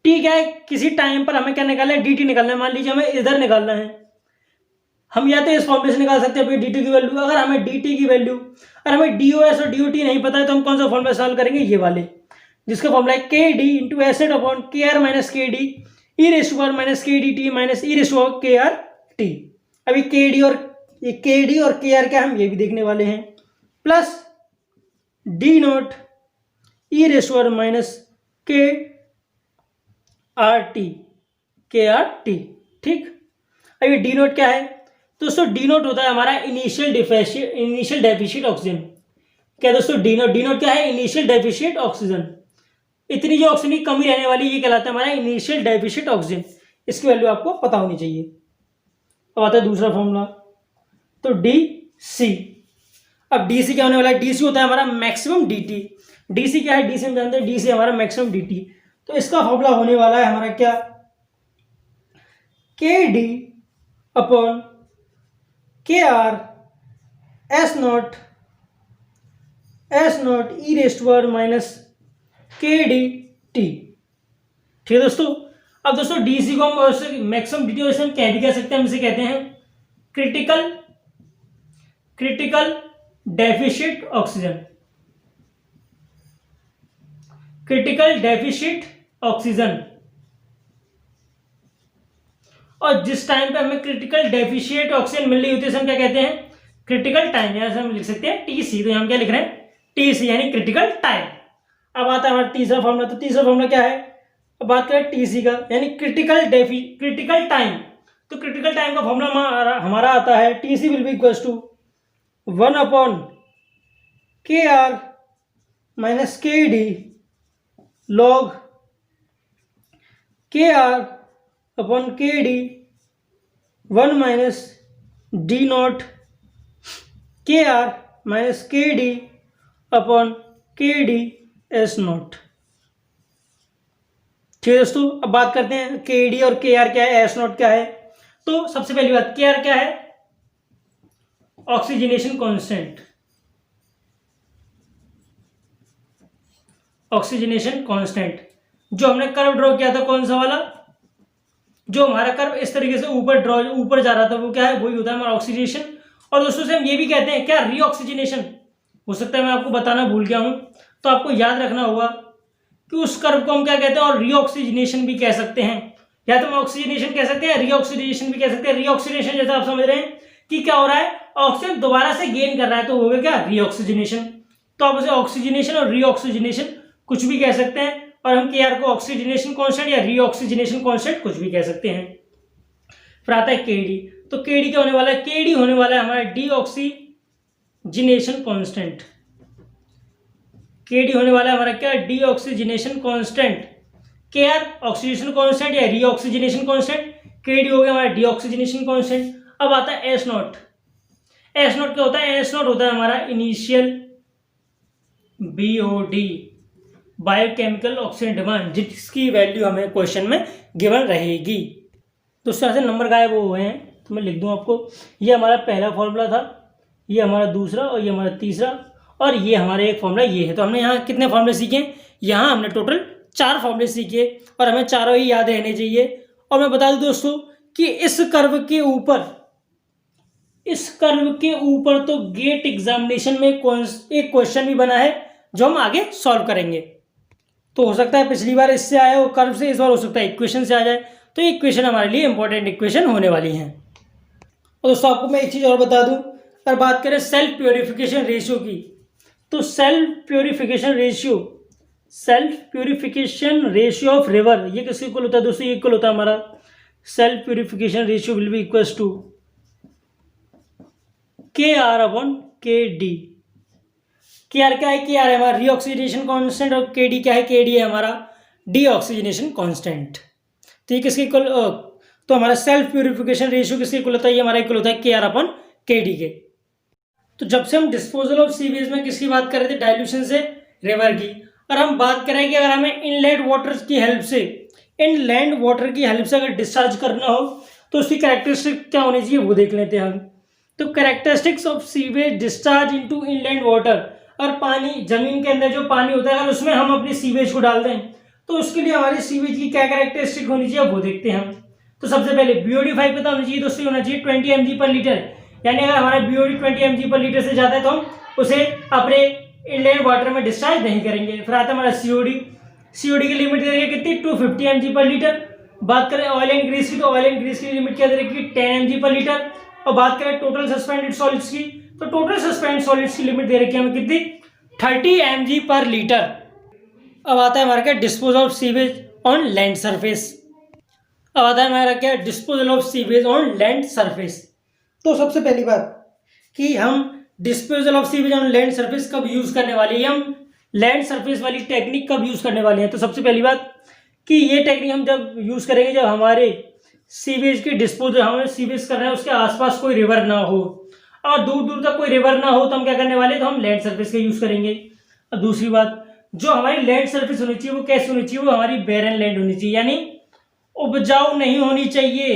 टी क्या है, किसी टाइम पर हमें क्या निकालना है, dt निकालना है। मान लीजिए हमें इधर निकालना है, हम या तो इस फॉर्मूले से निकाल सकते हैं अपनी dt की वैल्यू। अगर हमें dt की वैल्यू, अगर हमें DOS और DOT नहीं पता है तो हम कौन सा फॉर्मूला सॉल्व करेंगे, ये वाले, जिसका फॉर्मूला है KD इंटू एसेट upon KR minus KD e raise to power minus KDT minus e raise to power KRT। अभी KD और KR क्या हम ये भी देखने वाले हैं, plus D not e raise to power minus KRT, ठीक। अभी डी नोट क्या है दोस्तों, डी नोट होता है हमारा इनिशियल डेफिशिएंट ऑक्सीजन। क्या दोस्तों, डी नोट क्या है, इनिशियल डेफिशिएंट ऑक्सीजन। इतनी जो ऑक्सीजन की कमी रहने वाली ये कहलाता है हमारा इनिशियल डेफिशिएंट ऑक्सीजन। इसकी वैल्यू आपको पता होनी चाहिए। अब आता है दूसरा फॉर्मूला, तो DC। अब DC क्या होने वाला है, DC होता है हमारा मैक्सिमम DT। DC क्या है, DC हम जानते हैं, DC हमारा मैक्सिमम DT। तो इसका फॉर्मूला होने वाला है हमारा क्या, KD upon KR S not E rest power minus KDT, ठीक है दोस्तों। अब दोस्तों DC को हम मैक्सिमम DT हम कह भी कह सकते हैं, हम इसे कहते हैं critical deficient oxygen, critical deficient oxygen. और जिस टाइम पे हमें क्रिटिकल डेफिशिएंट ऑक्सीजन मिल रही होती है हम क्या कहते हैं, क्रिटिकल टाइम, या हम लिख सकते हैं TC। तो हम क्या लिख रहे हैं, TC यानी क्रिटिकल टाइम। अब आता है हमारा तीसरा फॉर्मूला, तो तीसरा फॉर्मूला क्या है, अब बात करें TC का यानी क्रिटिकल टाइम। तो क्रिटिकल टाइम का फॉर्मूला हमारा आता है TC will be equals to 1/KR-KD log KR/KD 1 - D naught KR-KD/KD S naught। ठीक है दोस्तों, अब बात करते हैं KD और KR क्या है, S naught क्या है। तो सबसे पहली बात, KR क्या है? Oxygenation constant. ऑक्सीजनेशन कांस्टेंट जो हमने कर्व ड्रॉ किया था, कौन सा वाला, जो हमारा कर्व इस तरीके से ऊपर जा रहा था, वो क्या है, वही होता है हमारा ऑक्सीजनेशन। और दोस्तों से हम ये भी कहते हैं क्या, रीऑक्सीजनेशन। हो सकता है मैं आपको बताना भूल गया हूं, तो आपको याद रखना होगा कि उस कर्व को हम क्या कहते हैं, और रीऑक्सीजनेशन भी कह सकते हैं, या तो हम ऑक्सीजनेशन कह सकते हैं, रीऑक्सीडेशन भी कह सकते हैं। रीऑक्सीडेशन जैसा आप समझ रहे हैं कि क्या हो रहा है, ऑक्सीजन दोबारा से गेन कर रहा है, तो हो गया क्या, रीऑक्सीजनेशन। तो आप उसे ऑक्सीजनेशन और रीऑक्सीजनेशन कुछ भी कह सकते हैं, और हम केआर को ऑक्सीजनेशन कांस्टेंट या रीऑक्सीजनेशन कांस्टेंट कुछ भी कह सकते हैं। फिर आता है केडी। तो केडी क्या होने वाला है, केडी होने वाला है हमारा डीऑक्सीजनेशन कांस्टेंट। केडी होने वाला है हमारा क्या, deoxygenation constant. KR oxygenation constant या रीऑक्सीजनेशन कांस्टेंट, केडी हो गया हमारा डीऑक्सीजनेशन कांस्टेंट। अब आता है एस नॉट। एस नॉट क्या होता है, एस नॉट होता है हमारा initial BOD, biochemical oxygen demand, जिसकी वैल्यू हमें क्वेश्चन में गिवन रहेगी। तो उस तरह से नंबर गायब हुए हैं, तो मैं लिख दूं आपको, ये हमारा पहला फॉर्मूला था, ये हमारा दूसरा, और ये हमारा तीसरा, और ये हमारा एक फॉर्मूला ये है। तो हमने यहाँ कितने फॉर्मूले सीखे, यहाँ हमने टोटल 4 फॉर्मूले सीखे, और हमें चारों ही याद रहने चाहिए। और मैं बता दूं दोस्तों कि इस कर्व के ऊपर तो गेट एग्जामिनेशन में एक क्वेश्चन भी बना है, जो हम आगे सॉल्व करेंगे। तो हो सकता है पिछली बार इससे आया हो कर्व से, इस बार हो सकता है इक्वेशन से आ जाए। तो ये इक्वेशन हमारे लिए इंपॉर्टेंट इक्वेशन होने वाली है। और दोस्तों आपको मैं एक चीज और बता दूं, अगर बात करें सेल्फ प्योरिफिकेशन रेशियो की, तो self purification ratio of river, ये किसके इक्वल होता है दोस्तों, ये इक्वल होता है हमारा self purification ratio will be equals to KR/KD। KR क्या है, KR है हमारा रीऑक्सीडेशन कांस्टेंट, और KD क्या है, KD है हमारा डीऑक्सीजनेशन कांस्टेंट। तो ये किसके इक्वल, तो हमारा सेल्फ प्यूरिफिकेशन रेशियो किसके इक्वल होता है, ये हमारा इक्वल होता है KR/KD के। तो जब से हम डिस्पोजल ऑफ सीवेज में किसकी बात कर रहे थे, डाइल्यूशन से रिवर की, और हम बात करें कि अगर हमें इनलैंड वाटर की हेल्प से अगर डिस्चार्ज करना हो, तो उसकी कैरेक्टरिस्टिक क्या होनी चाहिए, वो देख लेते हैं हम। तो characteristics of sewage discharge into inland water, और पानी, जमीन के अंदर जो पानी होता है, अगर उसमें हम अपनी सीवेज को डाल दें, तो उसके लिए हमारी सीवेज की क्या कैरेक्टरिस्टिक होनी चाहिए, वो देखते हैं हम। तो सबसे पहले BOD 5 पता होना चाहिए दोस्तों, होना चाहिए 20 mg पर लीटर, यानी अगर हमारा BOD 20 mg पर लीटर से ज्यादा है, तो हम उसे अपने इनलैंड वाटर में डिस्चार्ज नहीं करेंगे। फिर आता है हमारा COD की लिमिट दे रही है कितनी, 250 mg पर लीटर। बात करें ऑयल एंड ग्रीस की, तो ऑयल एंड ग्रीस की लिमिट क्या दे रही है, 10 mg पर लीटर। और बात करें टोटल सस्पेंडेड सॉलिड्स की, तो टोटल सस्पेंडेड सॉलिड्स की लिमिट दे रखी है हमें कितनी, 30 mg पर लीटर। अब आता है हमारा क्या, disposal of sewage on land surface. अब आता है हमारा क्या, disposal of sewage on land surface. तो सबसे पहली बात कि हम disposal of sewage on land surface कब यूज करने वाले हैं, हम लैंड सरफेस वाली टेक्निक कब यूज करने वाले हैं। तो सबसे पहली बात कि ये टेक्निक हम जब यूज करेंगे, जब हमारे सीवेज के डिस्पोजल, हमें सीवेज कर रहे हैं उसके आसपास कोई रिवर ना हो, और दूर दूर तक कोई रिवर ना हो, तो हम क्या करने वाले, तो हम लैंड सरफेस का यूज करेंगे। और दूसरी बात, जो हमारी लैंड सरफेस होनी चाहिए वो कैसी होनी चाहिए, वो हमारी बैरन लैंड होनी चाहिए, यानी उपजाऊ नहीं होनी चाहिए,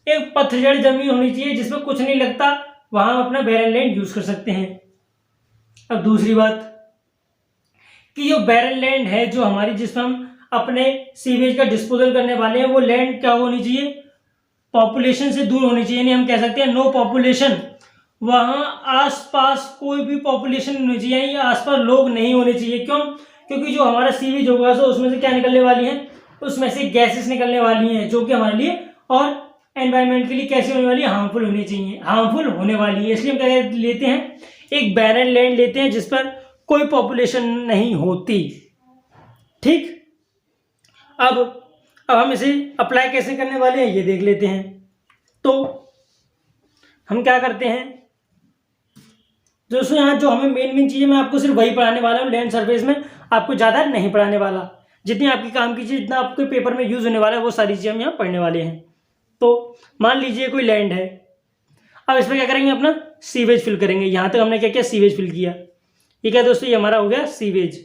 एक पतझड़ जमीन होनी चाहिए जिसमें कुछ नहीं लगता, वहां हम अपना बैरन लैंड यूज कर सकते हैं। अब दूसरी बात कि जो बैरन लैंड है जो हमारी, जिसमें हम अपने सीवेज का डिस्पोजल करने वाले हैं, वो लैंड क्या होनी चाहिए, पॉपुलेशन से दूर होनी चाहिए, यानी हम कह सकते हैं नो पॉपुलेशन, वहां आसपास कोई भी पॉपुलेशन नहीं होनी चाहिए, यानी आसपास लोग नहीं होने चाहिए। क्यों, क्योंकि जो हमारा सीवेज होगा, तो उसमें से क्या निकलने वाली है, उसमें से गैसेस निकलने वाली हैं, जो कि हमारे लिए और एनवायरनमेंट के लिए कैसे होने वाली है, हार्मफुल होने वाली है। इसलिए हम क्या लेते हैं, एक बैरन लैंड लेते हैं जिस पर कोई पॉपुलेशन नहीं होती। ठीक, अब हम इसे अप्लाई कैसे करने वाले हैं, ये देख लेते हैं। तो हम क्या करते हैं, दोस्तों यहाँ जो हमें मेन चीज़ें मैं आपको सिर्फ वही पढ़ाने वाला हूँ, लैंड सरफेस में आपको ज़्यादा नहीं पढ़ाने वाला। जितनी आपकी काम की चीज़, जितना आपके पेपर में यूज़ होने वाला है, वो सारी चीज़ें हम यहाँ पढ़ने वाले हैं। तो मान लीजिए कोई लैंड है, अब इसमें क्या करेंगे, अपना सीवेज फिल करेंगे। यहाँ तक हमने क्या किया, सीवेज फिल किया। ठीक है दोस्तों, ये हमारा हो गया सीवेज।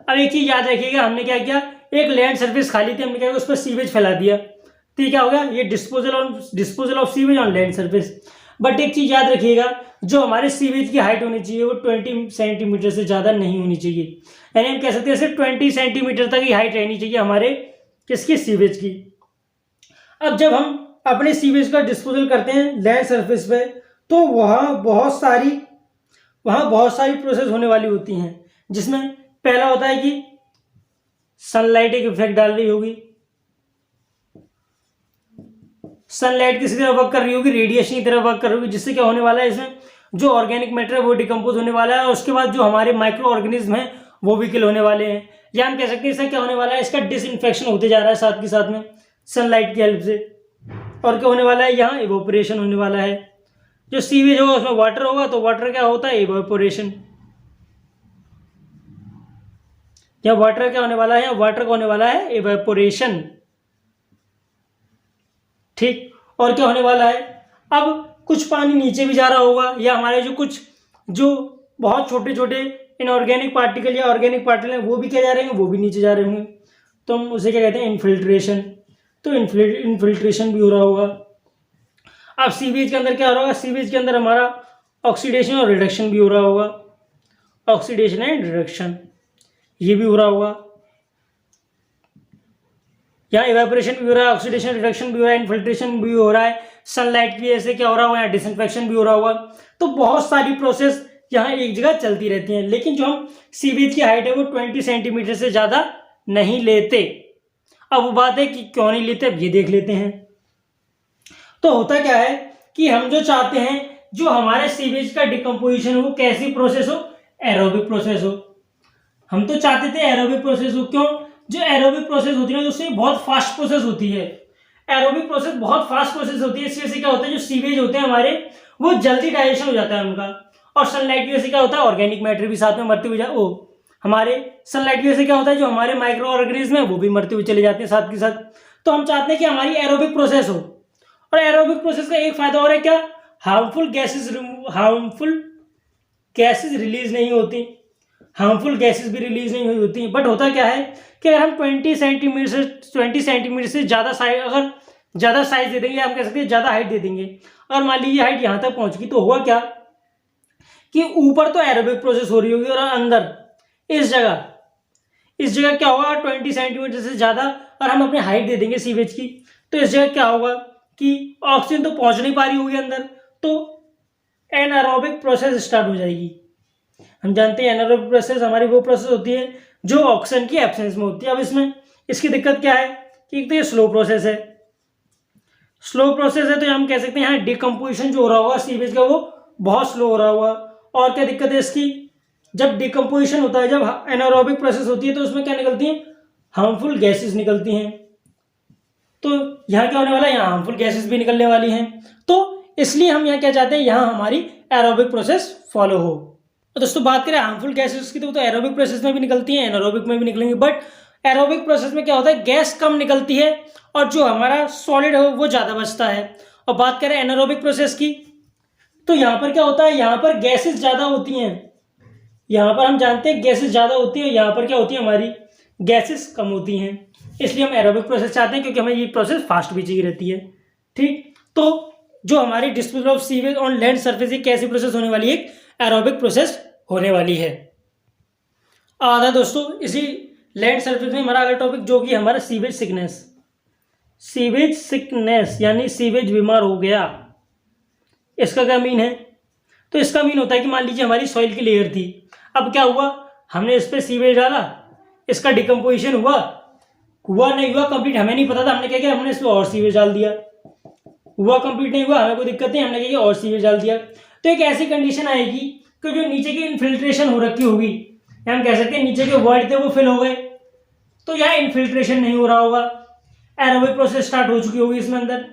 अब एक चीज़ याद रखिएगा, हमने क्या किया, एक लैंड सरफेस खाली थी, हमने क्या किया, उस पर सीवेज फैला दिया। तो ये क्या हो गया, ये disposal of sewage on land surface. But एक चीज़ याद रखिएगा, जो हमारे सीवेज की हाइट होनी चाहिए वो 20 सेंटीमीटर से ज़्यादा नहीं होनी चाहिए। यानी हम कह सकते हैं सिर्फ 20 सेंटीमीटर तक ही हाइट रहनी चाहिए हमारे किसकी, सीवेज की। अब जब हम अपने सीवेज का डिस्पोजल करते हैं लैंड सरफेस पे, तो वहाँ बहुत सारी प्रोसेस होने वाली होती हैं, जिसमें पहला होता है कि सनलाइट एक इफेक्ट डाल रही होगी, सनलाइट किसी तरह वर्क कर रही होगी, रेडिएशन की तरह वर्क कर रही होगी, जिससे क्या होने वाला है, इसमें जो ऑर्गेनिक मैटर है वो डिकम्पोज होने वाला है, और उसके बाद जो हमारे माइक्रो ऑर्गेनिज्म है वो भी किल होने वाले हैं। या हम कह सकते हैं इसका क्या होने वाला है, इसका डिसइंफेक्शन होते जा रहा है साथ के साथ में सनलाइट की हेल्प से। और क्या होने वाला है, यहाँ इवोपोरेशन होने वाला है। जो सीवेज होगा उसमें वाटर होगा, तो वाटर क्या होता है, इवोपोरेशन। या वाटर क्या होने वाला है, वाटर का होने वाला है इवेपोरेशन। ठीक, और क्या होने वाला है, अब कुछ पानी नीचे भी जा रहा होगा, या हमारे जो बहुत छोटे छोटे इनऑर्गेनिक पार्टिकल या ऑर्गेनिक पार्टिकल हैं वो भी क्या जा रहे हैं, वो भी नीचे जा रहे होंगे। तो हम उसे क्या कहते हैं, इन्फिल्ट्रेशन। तो इन्फिल्ट्रेशन भी हो रहा होगा। अब सीवेज के अंदर क्या हो रहा होगा, सीवेज के अंदर हमारा ऑक्सीडेशन और रिडक्शन भी हो रहा होगा। ऑक्सीडेशन एंड रिडक्शन ये भी हो रहा होगा। यहाँ इवेपोरेशन भी हो रहा है, ऑक्सीडेशन रिडक्शन भी हो रहा है, इन्फिल्ट्रेशन भी हो रहा है, सनलाइट की वजह से क्या हो रहा होगा, यहाँ डिसइंफेक्शन भी हो रहा होगा। तो बहुत सारी प्रोसेस यहाँ एक जगह चलती रहती हैं। लेकिन जो हम सीवेज की हाइट है वो 20 सेंटीमीटर से ज़्यादा नहीं लेते। अब वो बात है कि क्यों नहीं लेते, अब ये देख लेते हैं। तो होता क्या है कि हम जो चाहते हैं, जो हमारे सीवेज का डिकम्पोजिशन हो कैसी प्रोसेस हो, एरोबिक प्रोसेस हो। हम तो चाहते थे एरोबिक प्रोसेस हो। क्यों, जो एरोबिक प्रोसेस होती है ना, उससे बहुत फास्ट प्रोसेस होती है। एरोबिक प्रोसेस बहुत फास्ट प्रोसेस होती है। इस वजह से क्या होता है, जो सीवेज होते हैं हमारे वो जल्दी डाइजेशन हो जाता है उनका। और सनलाइट की वजह से क्या होता है, ऑर्गेनिक मैटर भी साथ में मरते हुए हमारे सनलाइट की वजह से क्या होता है, जो हमारे माइक्रो ऑर्गेनिज्म है वो भी मरते हुए चले जाते हैं साथ के साथ। तो हम चाहते हैं कि हमारी एरोबिक प्रोसेस हो। और एरोबिक प्रोसेस का एक फायदा और है क्या, हार्मफुल गैसेज रिलीज नहीं होती, हार्मफुल गैसेस भी रिलीज नहीं हुई होती। बट होता क्या है कि अगर हम 20 सेंटीमीटर से ज़्यादा साइज, अगर ज़्यादा साइज दे देंगे, हम कह सकते हैं ज़्यादा हाइट दे देंगे, अगर मान लीजिए हाइट यहाँ तक पहुँच गई, तो हुआ क्या कि ऊपर तो एरोबिक प्रोसेस हो रही होगी, और अंदर इस जगह क्या होगा, 20 सेंटीमीटर से ज़्यादा और हम अपनी हाइट दे देंगे सीवेज की, तो इस जगह क्या होगा कि ऑक्सीजन तो पहुँच नहीं पा रही होगी अंदर, तो एनारोबिक प्रोसेस स्टार्ट हो जाएगी। हम जानते हैं एनारोबिक प्रोसेस हमारी वो प्रोसेस होती है जो ऑक्सीजन की एब्सेंस में होती है। अब इसमें इसकी दिक्कत क्या है कि एक तो ये स्लो प्रोसेस है, तो हम कह सकते हैं यहाँ डिकम्पोजिशन जो हो रहा होगा सीवेज का वो बहुत स्लो हो रहा होगा। और क्या दिक्कत है इसकी, जब डिकम्पोजिशन होता है, जब एनारोबिक प्रोसेस होती है, तो उसमें क्या निकलती है, हार्मफुल गैसेस निकलती हैं। तो यहाँ क्या होने वाला है, यहाँ हार्मफुल गैसेस भी निकलने वाली हैं। तो इसलिए हम यहाँ क्या चाहते हैं, यहाँ हमारी एरोबिक प्रोसेस फॉलो हो। तो दोस्तों बात करें हार्मफुल गैसेस की, तो एरोबिक प्रोसेस में भी निकलती हैं, एनारोबिक में भी निकलेंगी। बट एरोबिक प्रोसेस में क्या होता है, गैस कम निकलती है और जो हमारा सॉलिड है वो ज़्यादा बचता है। और बात करें एनारोबिक प्रोसेस की, तो यहाँ पर क्या होता है, यहाँ पर गैसेस ज़्यादा होती हैं। यहाँ पर हम जानते हैं गैसेस ज़्यादा होती है, यहाँ पर क्या होती है, हमारी गैसेस कम होती हैं। इसलिए हम एरोबिक प्रोसेस चाहते हैं, क्योंकि हमें ये प्रोसेस फास्ट भी चाहिए रहती है। ठीक, तो जो हमारी disposal of sewage on land surface, ये कैसी प्रोसेस होने वाली है, एरोबिक प्रोसेस होने वाली है। आधा दोस्तों इसी लैंड सरफेस में हमारा अगला टॉपिक जो कि हमारा सीवेज सिकनेस यानी सीवेज बीमार हो गया। इसका क्या मीन है, तो इसका मीन होता है कि मान लीजिए हमारी सॉइल की लेयर थी, अब क्या हुआ, हमने इस पर सीवेज डाला, इसका डिकम्पोजिशन हुआ नहीं हुआ कंप्लीट हमें नहीं पता था, हमने क्या किया, हमने इस पर और सीवेज डाल दिया, हुआ कंप्लीट नहीं हुआ, हमें कोई दिक्कत नहीं, हमने क्या किया, और सीवेज डाल दिया। तो एक ऐसी कंडीशन आएगी कि जो नीचे की इन्फिल्ट्रेशन हो रखी होगी, या हम कह सकते हैं नीचे के वर्ड थे वो फिल हो गए, तो यहाँ इन्फिल्ट्रेशन नहीं हो रहा होगा, एरोबिक प्रोसेस स्टार्ट हो चुकी होगी इसमें अंदर।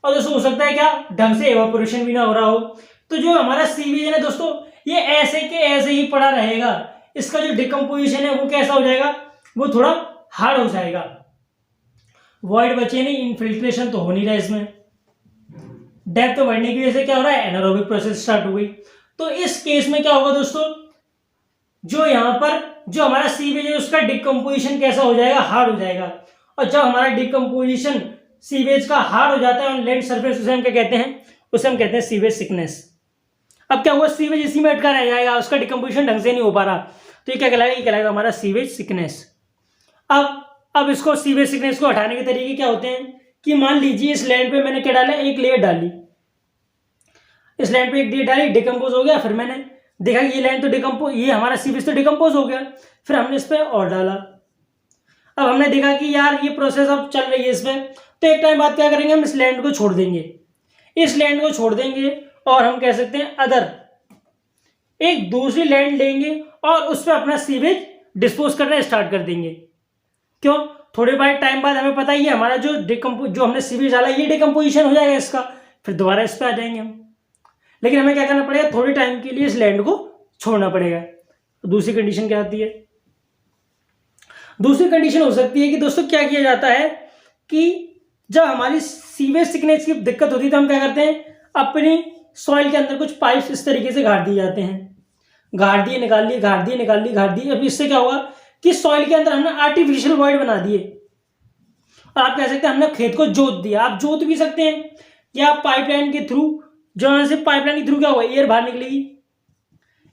और दोस्तों हो सकता है क्या, ढंग से एवापोरेशन भी ना हो रहा हो। तो जो हमारा सीवेज है ना दोस्तों, ये ऐसे के ऐसे ही पड़ा रहेगा, इसका जो डिकम्पोजिशन है वो कैसा हो जाएगा, वो थोड़ा हार्ड हो जाएगा। वॉइड बचे नहीं, इनफिल्ट्रेशन तो हो नहीं रहा इसमें, डेप्थ बढ़ने की वजह से क्या हो रहा है, एनारोबिक प्रोसेस स्टार्ट हो गई। तो इस केस में क्या होगा दोस्तों, जो यहाँ पर जो हमारा सीवेज है उसका डिकम्पोजिशन कैसा हो जाएगा, हार्ड हो जाएगा। और जब हमारा डिकम्पोजिशन सीवेज का हार्ड हो जाता है ऑन लैंड सरफेस, उसे हम क्या कहते हैं, उसे हम कहते हैं सीवेज थिकनेस। अब क्या हुआ, सीवेज इसी में अटका रह जाएगा, उसका डिकम्पोजिशन ढंग से नहीं हो पा रहा, तो ये क्या कहलाएगा, ये कहलाएगा हमारा सीवेज थिकनेस। अब इसको सीवेज थिकनेस को हटाने के तरीके क्या होते हैं कि मान लीजिए इस लैंड पे मैंने क्या डाला, एक लेयर डाली, इस लैंड पे एक लेयर डाली, डिकम्पोज हो गया, फिर मैंने देखा कि ये लैंड तो डिकम्पोज, ये हमारा सीवेज तो डिकम्पोज हो गया, फिर हमने इस पे और डाला। अब हमने देखा कि यार ये प्रोसेस अब चल रही है इसमें, तो एक टाइम बाद क्या करेंगे, हम इस लैंड को छोड़ देंगे, इस लैंड को छोड़ देंगे और हम कह सकते हैं अदर एक दूसरी लैंड लेंगे और उस पर अपना सीवेज डिस्पोज करना स्टार्ट कर देंगे। क्यों, थोड़े बाद टाइम बाद हमें पता ही है हमारा जो हमने सीवेज डाला ये डिकम्पोजिशन हो जाएगा इसका, फिर दोबारा इस पर आ जाएंगे हम। लेकिन हमें क्या करना पड़ेगा, थोड़े टाइम के लिए इस लैंड को छोड़ना पड़ेगा। तो दूसरी कंडीशन क्या आती है, दूसरी कंडीशन हो सकती है कि दोस्तों क्या किया जाता है कि जब हमारी सीवेज थिकनेस की दिक्कत होती है तो हम क्या करते हैं, अपनी सॉइल के अंदर कुछ पाइप्स इस तरीके से गाड़ दिए जाते हैं, गाड़ दिए निकाल लिए, गाड़ दिए निकाल लिए, गाड़ दिए। अब इससे क्या होगा कि सॉइल के अंदर हमने आर्टिफिशियल वॉइड बना दिए, और आप कह सकते हैं हमने खेत को जोत दिया। आप जोत भी सकते हैं, या पाइपलाइन के थ्रू, जो यहाँ से पाइपलाइन के थ्रू क्या होगा, एयर बाहर निकलेगी,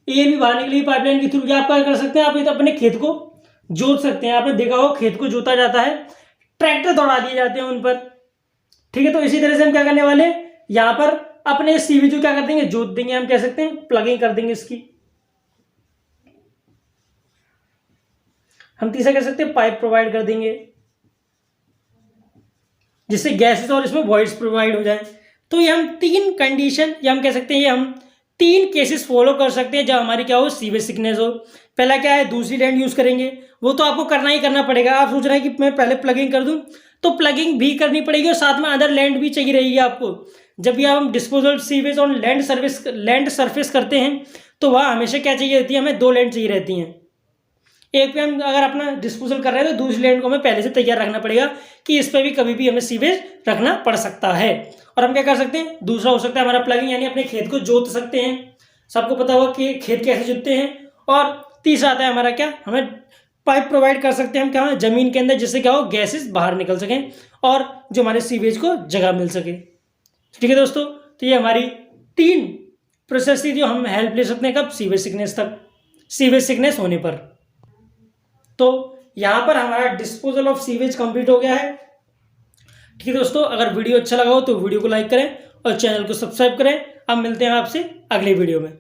एयर भी बाहर निकलेगी पाइपलाइन के थ्रू। क्या आप क्या कर सकते हैं, आप ये तो अपने खेत को जोत सकते हैं। आपने देखा होगा खेत को जोता जाता है, ट्रैक्टर दौड़ा दिए जाते हैं उन पर, ठीक है। तो इसी तरह से हम क्या करने वाले, यहाँ पर अपने सीवेज को क्या कर देंगे, जोत देंगे, हम कह सकते हैं प्लगिंग कर देंगे इसकी। हम तीसरा कह सकते हैं पाइप प्रोवाइड कर देंगे, जिससे गैसेस और इसमें वॉइड्स प्रोवाइड हो जाए। तो ये हम तीन कंडीशन, या हम कह सकते हैं ये हम तीन केसेस फॉलो कर सकते हैं जब हमारी क्या हो, सीवेज थिकनेस हो। पहला क्या है, दूसरी लैंड यूज करेंगे, वो तो आपको करना ही करना पड़ेगा। आप सोच रहे हैं कि मैं पहले प्लगिंग कर दूं, तो प्लगिंग भी करनी पड़ेगी और साथ में अदर लैंड भी चाहिए रहेगी आपको। जब भी हम disposal sewage on land surface करते हैं तो वहाँ हमेशा क्या चाहिए रहती है, हमें दो लैंड चाहिए रहती हैं। एक पे हम अगर अपना डिस्पोजल कर रहे हैं तो दूसरी लैंड को हमें पहले से तैयार रखना पड़ेगा कि इस पर भी कभी भी हमें सीवेज रखना पड़ सकता है। और हम क्या कर सकते हैं, दूसरा हो सकता है हमारा प्लगिंग, यानी अपने खेत को जोत सकते हैं, सबको पता होगा कि खेत कैसे जोतते हैं। और तीसरा आता है हमारा क्या, हमें पाइप प्रोवाइड कर सकते हैं हम क्या, जमीन के अंदर, जिससे क्या हो गैसेस बाहर निकल सकें और जो हमारे सीवेज को जगह मिल सके। ठीक है दोस्तों, तो ये हमारी तीन प्रोसेस थी जो हम हेल्प ले सकते हैं कब, सीवेज थिकनेस तक, सीवेज थिकनेस होने पर। तो यहाँ पर हमारा डिस्पोजल ऑफ सीवेज कंप्लीट हो गया है। ठीक है दोस्तों, अगर वीडियो अच्छा लगा हो तो वीडियो को लाइक करें और चैनल को सब्सक्राइब करें। अब मिलते हैं आपसे अगले वीडियो में।